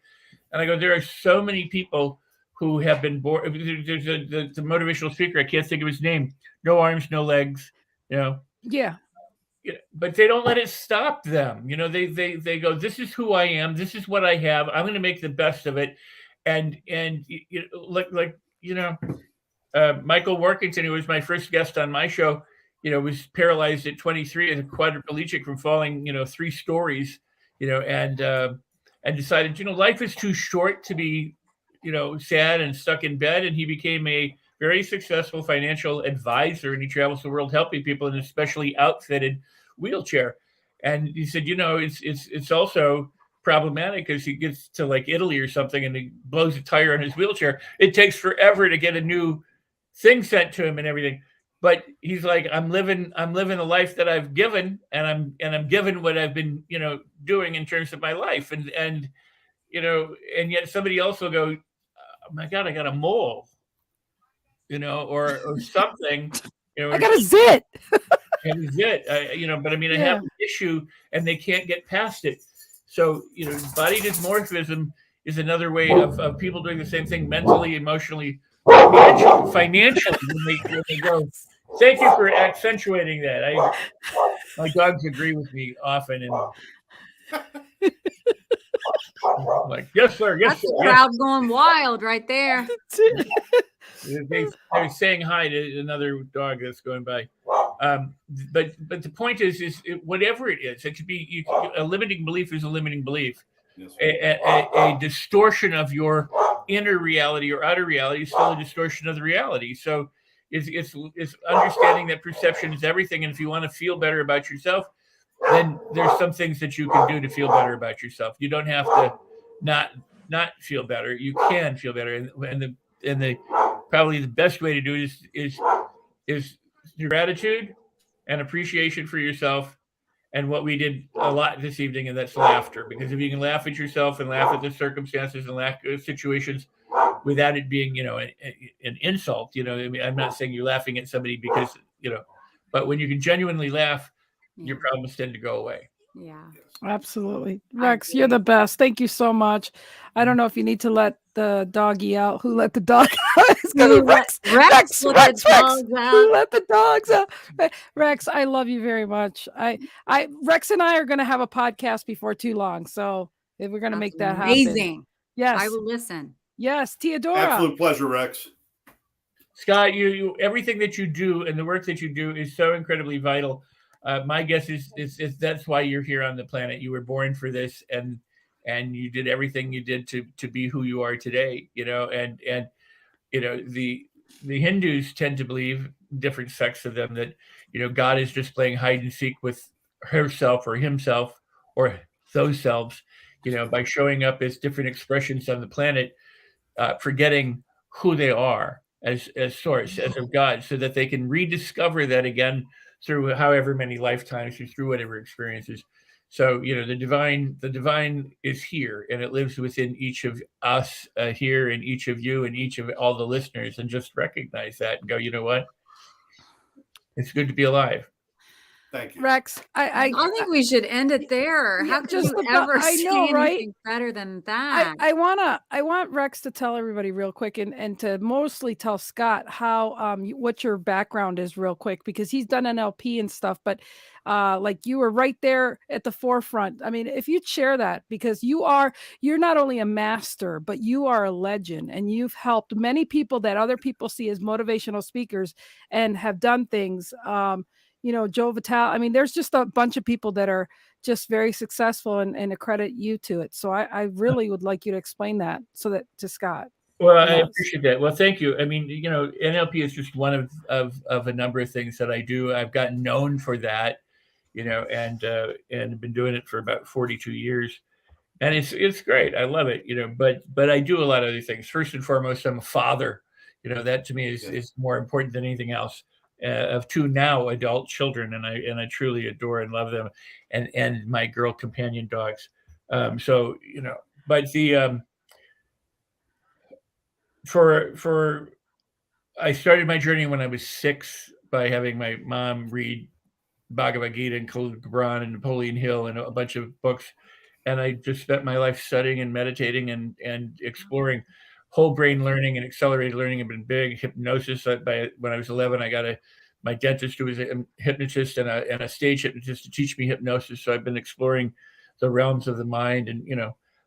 And I go, there are so many people who have been born. There's the motivational speaker, I can't think of his name. No arms, no legs, you know. Yeah. But they don't let it stop them. You know, they go, this is who I am. This is what I have. I'm going to make the best of it. And you know, like you know, Michael Workington, who was my first guest on my show, you know, was paralyzed at 23 as a quadriplegic from falling, you know, 3 stories, you know, and decided, you know, life is too short to be, you know, sad and stuck in bed. And he became a very successful financial advisor, and he travels the world helping people in a specially outfitted wheelchair. And he said, you know, it's also problematic because he gets to like Italy or something and he blows a tire on his wheelchair. It takes forever to get a new thing sent to him and everything. But he's like, I'm living the life that I've given, and I'm given what I've been, you know, doing in terms of my life. And you know, and yet somebody else will go, oh my God, I got a mole, you know, or something. You know,
I got a zit.
You know, but I mean, I have an issue and they can't get past it. So, you know, body dysmorphism is another way of people doing the same thing mentally, emotionally, financially when they go. Thank you for accentuating that. My dogs agree with me often, and I'm like, yes, sir, yes,
That's
sir.
the crowd going wild right there.
They're saying hi to another dog that's going by. But the point is whatever it is, it could be a limiting belief is a limiting belief. Yes. A distortion of your inner reality or outer reality is still a distortion of the reality. So it's understanding that perception is everything. And if you want to feel better about yourself, then there's some things that you can do to feel better about yourself. You don't have to not feel better. You can feel better. And the probably the best way to do it is gratitude and appreciation for yourself, and what we did a lot this evening, and that's laughter. Because if you can laugh at yourself and laugh at the circumstances and laugh at situations without it being, an insult, I mean, I'm not saying you're laughing at somebody because, but when you can genuinely laugh, your problems tend to go away.
Yeah,
absolutely. Rex, you're the best. Thank you so much. I don't know if you need to let the doggy out. Who let the dog out? Rex let the dogs out. Rex, I love you very much. Rex and I are going to have a podcast before too long, so we're going to make that happen.
Amazing.
Yes,
I will listen.
Yes, Teodora.
Absolute pleasure, Rex.
Scott, you everything that you do and the work that you do is so incredibly vital. My guess is that's why you're here on the planet. You were born for this, and you did everything you did to be who you are today. And the Hindus tend to believe, different sects of them, that God is just playing hide and seek with herself or himself or those selves, by showing up as different expressions on the planet, forgetting who they are as source, as of God, so that they can rediscover that again through however many lifetimes or through whatever experiences. So, the divine is here, and it lives within each of us here, and each of you, and each of all the listeners, and just recognize that and go, you know what? It's good to be alive.
Thank you,
Rex. I
think we should end it there. How can you ever say anything better than that?
I want Rex to tell everybody real quick, and to mostly tell Scott how what your background is real quick, because he's done NLP and stuff, but like you were right there at the forefront. I mean, if you'd share that, because you're not only a master, but you are a legend, and you've helped many people that other people see as motivational speakers and have done things. Joe Vitale. I mean, there's just a bunch of people that are just very successful, and accredit you to it. So I really would like you to explain that to Scott.
Well, I appreciate that. Well, thank you. I mean, NLP is just one of a number of things that I do. I've gotten known for that, and been doing it for about 42 years. And it's great. I love it, but I do a lot of other things. First and foremost, I'm a father. That to me is more important than anything else. Of two now adult children, and I truly adore and love them, and my girl companion dogs. So but the for I started my journey when I was 6 by having my mom read Bhagavad Gita and Khalil Gibran and Napoleon Hill and a bunch of books, and I just spent my life studying and meditating and exploring. Whole brain learning and accelerated learning have been big. Hypnosis. When I was 11, I got my dentist who was a hypnotist and a stage hypnotist to teach me hypnosis. So I've been exploring the realms of the mind, and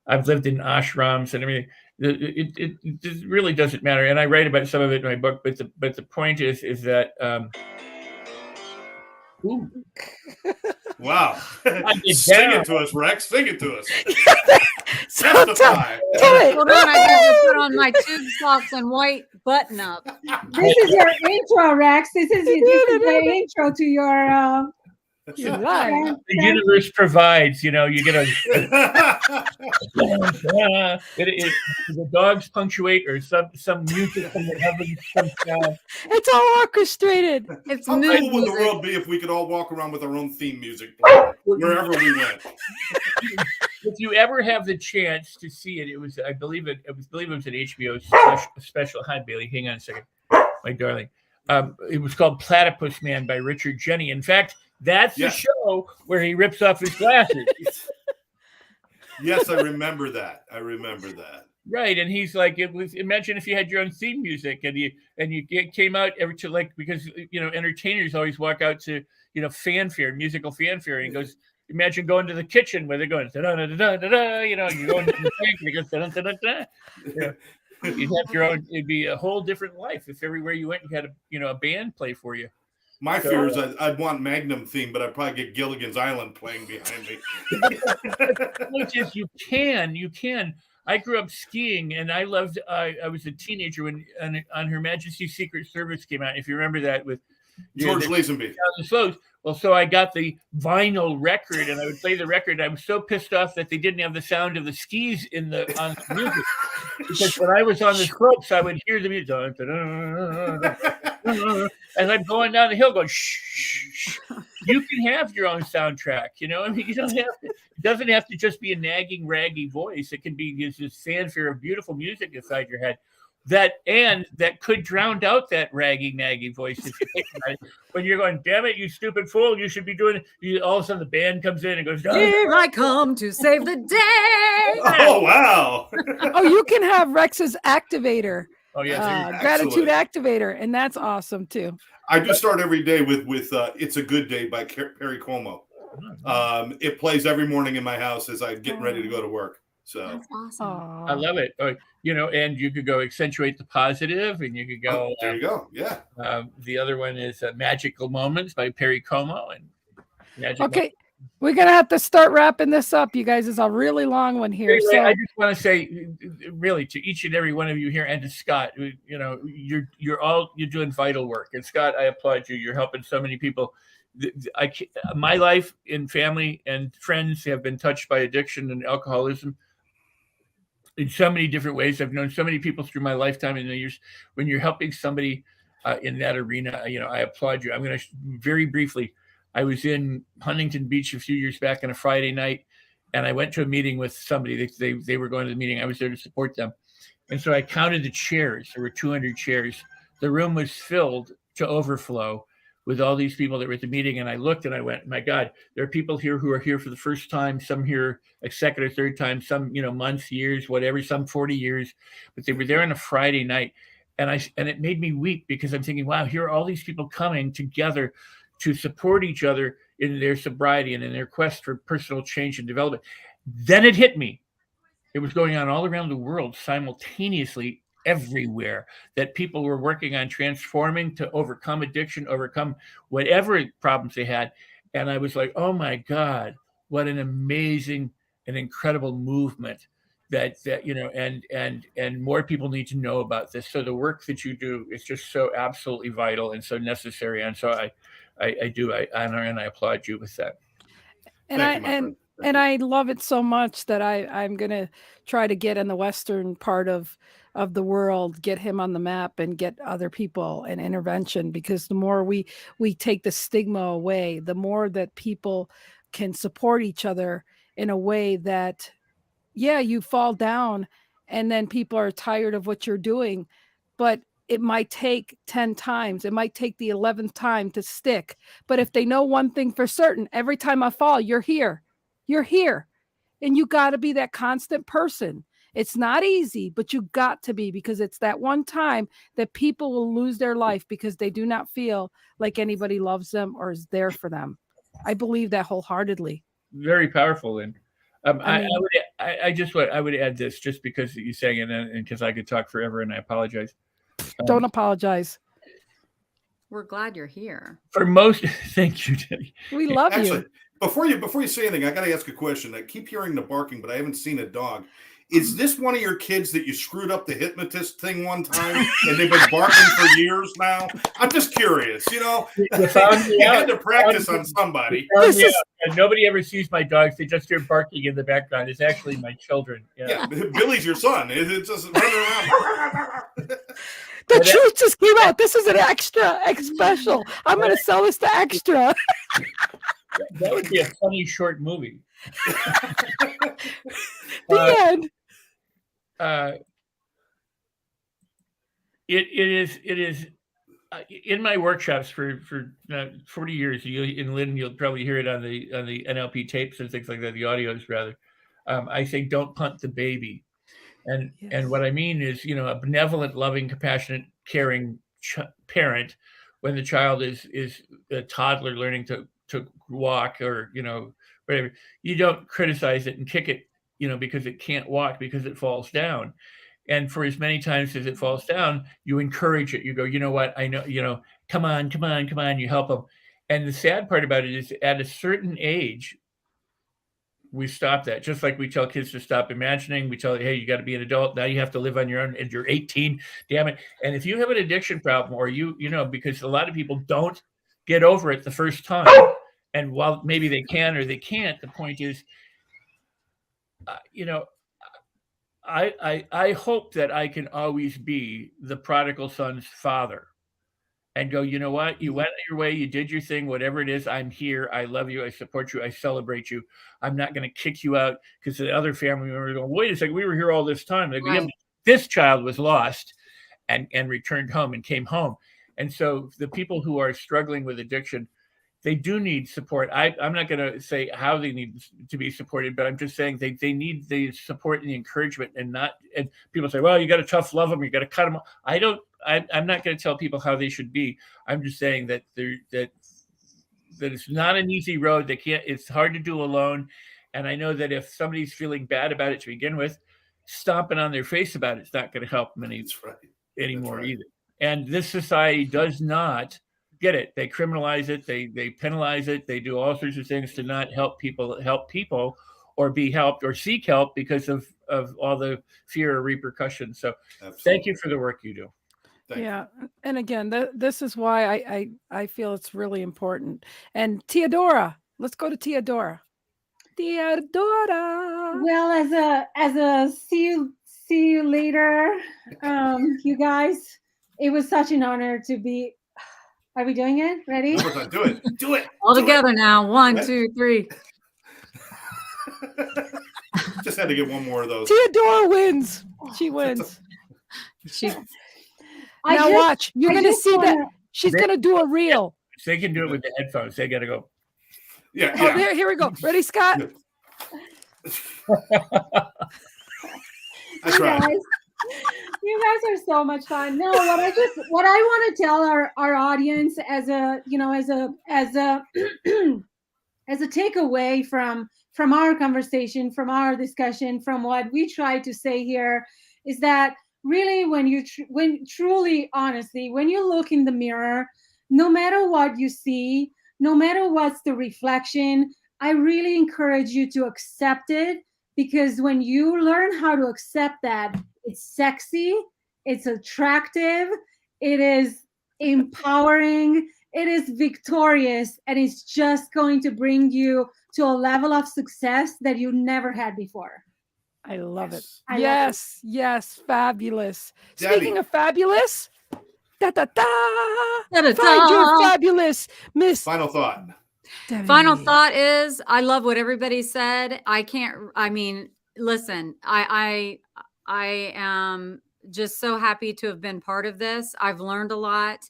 I've lived in ashrams and everything. It really doesn't matter. And I write about some of it in my book. But the point is that.
Wow. Sing it to us, Rex. Sing it to us.
Testify. Hold on, I got to put on my tube socks and white button up.
This is your intro, Rex. This is the intro to your.
The universe provides, you get the dogs punctuate or some music from the heavens comes down.
It's all orchestrated.
It's
How cool would the world be if we could all walk around with our own theme music wherever we went?
If you ever have the chance to see it, I believe it was an HBO special. Hi, Bailey. Hang on a second, my darling. It was called Platypus Man by Richard Jenny. In fact, that's the show where he rips off his glasses.
Yes, I remember that. Right,
and he's like, imagine if you had your own theme music, and you came out because entertainers always walk out to fanfare, musical fanfare, and he goes, imagine going to the kitchen where they're going da da da da da da, you're going to the bank and it goes da da da da. You'd have your own. It'd be a whole different life if everywhere you went you had a band play for you.
My fear is I'd want Magnum theme, but I'd probably get Gilligan's Island playing behind me.
Which is you can. I grew up skiing, and I loved. I was a teenager when on Her Majesty's Secret Service came out. If you remember that with
George Lazenby.
Well, so I got the vinyl record, and I would play the record. I was so pissed off that they didn't have the sound of the skis on the music, because when I was on the slopes, I would hear the music. As I'm going down the hill, going shh, shh, shh. you can have your own soundtrack. You know, I mean, you don't have to, it doesn't have to just be a nagging, raggy voice. It can be this fanfare of beautiful music inside your head that could drown out that raggy, nagging voice. If you think about it, when you're going, damn it, you stupid fool, you should be doing it. All of a sudden, the band comes in and goes,
here I come to save the day.
Oh, wow.
Oh, you can have Rex's activator.
Oh, yeah.
Gratitude activator. And that's awesome, too.
I do start every day with It's a Good Day by Perry Como. It plays every morning in my house as I'm getting ready to go to work. So
that's awesome.
I love it. You know, and you could go accentuate the positive, and you could go.
There you go. Yeah.
The other one is Magical Moments by Perry Como. And
okay, we're gonna have to start wrapping this up, you guys. It's a really long one here.
Anyway,
so
I just want to say, really, to each and every one of you here, and to Scott, you know, you're doing vital work. And Scott, I applaud you. You're helping so many people. My life and family and friends have been touched by addiction and alcoholism in so many different ways. I've known so many people through my lifetime and the years. When you're helping somebody in that arena, you know, I applaud you. I'm going to very briefly. I was in Huntington Beach a few years back on a Friday night, and I went to a meeting with somebody. They were going to the meeting. I was there to support them, and so I counted the chairs. There were 200 chairs. The room was filled to overflow with all these people that were at the meeting. And I looked and I went, my God, there are people here who are here for the first time, some here a second or third time, some, you know, months, years, whatever, some 40 years, but they were there on a Friday night. And it made me weep because I'm thinking, wow, here are all these people coming together to support each other in their sobriety and in their quest for personal change and development. Then it hit me. It was going on all around the world simultaneously, everywhere, that people were working on transforming to overcome addiction, overcome whatever problems they had. And I was like, oh my God, what an amazing and incredible movement that you know, and more people need to know about this. So the work that you do is just so absolutely vital and so necessary. And so I honor and I applaud you with that.
And I love it so much that I'm going to try to get in the Western part of the world, get him on the map and get other people an intervention, because the more we take the stigma away, the more that people can support each other in a way that, yeah, you fall down and then people are tired of what you're doing, but it might take 10 times. It might take the 11th time to stick. But if they know one thing for certain, every time I fall, you're here. You're here. And you got to be that constant person. It's not easy, but you got to be, because it's that one time that people will lose their life because they do not feel like anybody loves them or is there for them. I believe that wholeheartedly.
Very powerful. And I would add this, just because you sang it and because I could talk forever, and I apologize.
Don't apologize.
We're glad you're here.
For most, thank you, Jenny.
We love you.
Before you say anything, I got to ask a question. I keep hearing the barking, but I haven't seen a dog. Is this one of your kids that you screwed up the hypnotist thing one time and they've been barking for years now? I'm just curious, you know. You had to practice on somebody.
And nobody ever sees my dogs. They just hear barking in the background. It's actually my children. Yeah,
Billy's your son. It's just running around.
The truth just came out. This is an extra special. I'm going to sell this to extra.
That would be a funny short movie.
The end.
It is in my workshops for 40 years. In Lynn, you'll probably hear it on the NLP tapes and things like that, the audios rather. I say, don't punt the baby. And what I mean is, you know, a benevolent, loving, compassionate, caring parent, when the child is a toddler learning to walk, or, you know, whatever, you don't criticize it and kick it, you know, because it can't walk, because it falls down. And for as many times as it falls down, you encourage it. You go, you know what, I know, you know, come on. You help them. And the sad part about it is, at a certain age, we stop that. Just like we tell kids to stop imagining. We tell, hey, you got to be an adult. Now you have to live on your own, and you're 18. Damn it. And if you have an addiction problem, or you know, because a lot of people don't get over it the first time. And while maybe they can or they can't, the point is, you know, I hope that I can always be the prodigal son's father, and go, you know what? You went your way. You did your thing, whatever it is. I'm here. I love you. I support you. I celebrate you. I'm not going to kick you out because the other family members are going, wait a second, we were here all this time. They go, yeah, this child was lost and returned home and came home. And so the people who are struggling with addiction, they do need support. I'm not going to say how they need to be supported, but I'm just saying they need the support and the encouragement, and people say, well, you got to tough love them. You got to cut them. I'm not going to tell people how they should be. I'm just saying that that it's not an easy road. It's hard to do alone. And I know that if somebody's feeling bad about it to begin with, stomping on their face about it's not going to help them anymore either. And this society does not get it. They criminalize it. They penalize it. They do all sorts of things to not help people or be helped or seek help because of all the fear or repercussions. So Thank you for the work you do.
Yeah. And again, this is why I feel it's really important. And Teodora, let's go to Teodora. Teodora.
Well, as a see you later, you guys, it was such an honor to be. Are we doing it? Ready?
Do it.
All together now. 1, 2, 3.
Just had to get one more of those.
Teodora wins. She wins. Now watch. You're going to see that she's going to do a reel.
They can do it with the headphones. They got to go.
Yeah.
Oh, here we go. Ready, Scott?
I tried.
You guys are so much fun. No, what I want to tell our audience as a takeaway from our conversation, from our discussion, from what we try to say here, is that really when truly honestly, when you look in the mirror, no matter what you see, no matter what's the reflection, I really encourage you to accept it, because when you learn how to accept that, it's sexy, it's attractive, it is empowering, it is victorious, and it's just going to bring you to a level of success that you never had before.
I love it.
Yes,
yes, fabulous.
Debbie.
Speaking of fabulous, find
Da-da-da.
your fabulous Miss.
Final thought.
Debbie.
Final thought is, I love what everybody said. Listen, I am just so happy to have been part of this. I've learned a lot.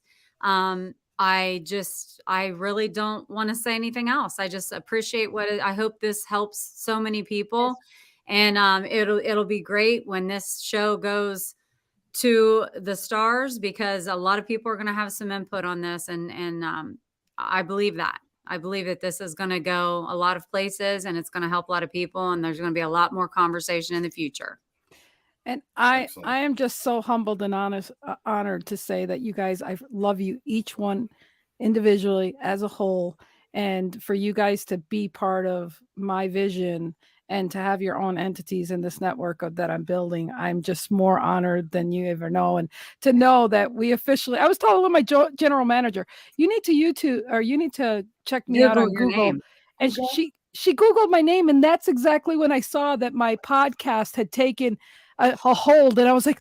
I really don't want to say anything else. I just appreciate I hope this helps so many people. And it'll be great when this show goes to the stars, because a lot of people are going to have some input on this. And I believe that. I believe that this is going to go a lot of places, and it's going to help a lot of people, and there's going to be a lot more conversation in the future.
And I am just so humbled and honored to say that you guys, I love you each one individually as a whole, and for you guys to be part of my vision and to have your own entities in this network that I'm building. I'm just more honored than you ever know. And to know that we officially, I was telling my general manager, you need to check me out on Google. And she Googled my name, and that's exactly when I saw that my podcast had taken a hold, and I was like,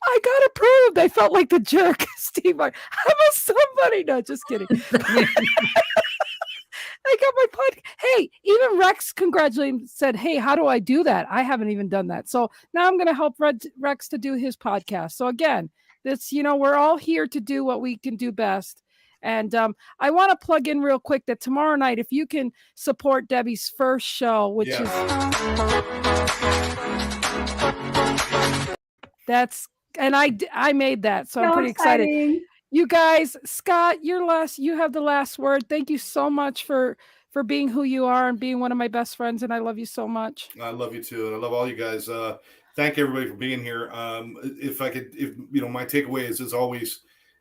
I got approved. I felt like the jerk, Steve. I'm a somebody. No, just kidding. I got my podcast. Hey, even Rex congratulated and said, hey, how do I do that? I haven't even done that. So now I'm going to help Rex to do his podcast. So again, we're all here to do what we can do best. And I want to plug in real quick that tomorrow night, if you can support Debbie's first show, which is I made that, so I'm pretty excited. You guys, Scott, you have the last word. Thank you so much for being who you are and being one of my best friends, and I love you so much.
I love you too, and I love all you guys. Thank everybody for being here. If my takeaway is always,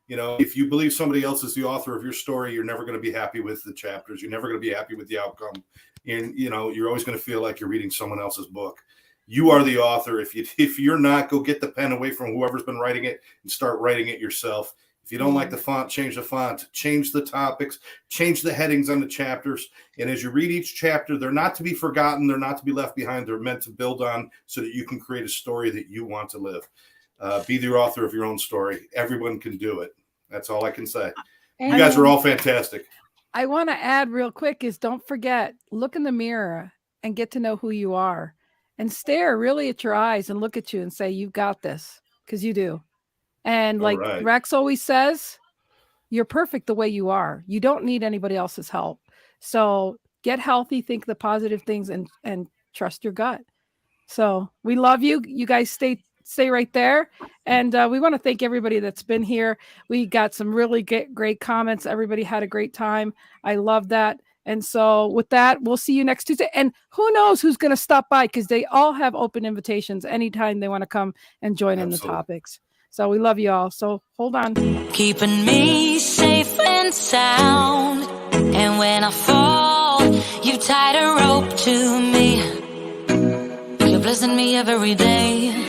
if you believe somebody else is the author of your story, you're never going to be happy with the chapters. You're never going to be happy with the outcome, and you're always going to feel like you're reading someone else's book. You are the author. If you're not, go get the pen away from whoever's been writing it and start writing it yourself. If you don't like the font, change the font, change the topics, change the headings on the chapters. And as you read each chapter, they're not to be forgotten. They're not to be left behind. They're meant to build on so that you can create a story that you want to live. Be the author of your own story. Everyone can do it. That's all I can say. You guys are all fantastic.
I want to add real quick is don't forget, look in the mirror and get to know who you are and stare really at your eyes and look at you and say, you've got this, because you do. And like Rex always says, you're perfect the way you are. You don't need anybody else's help. So get healthy, think the positive things, and trust your gut. So we love you. You guys stay right there. And we want to thank everybody that's been here. We got some really great comments. Everybody had a great time. I love that. And so with that, we'll see you next Tuesday. And who knows who's going to stop by, because they all have open invitations anytime they want to come and join in the topics. So we love you all. So hold on.
Keeping me safe and sound. And when I fall, you tied a rope to me. You're blessing me every day.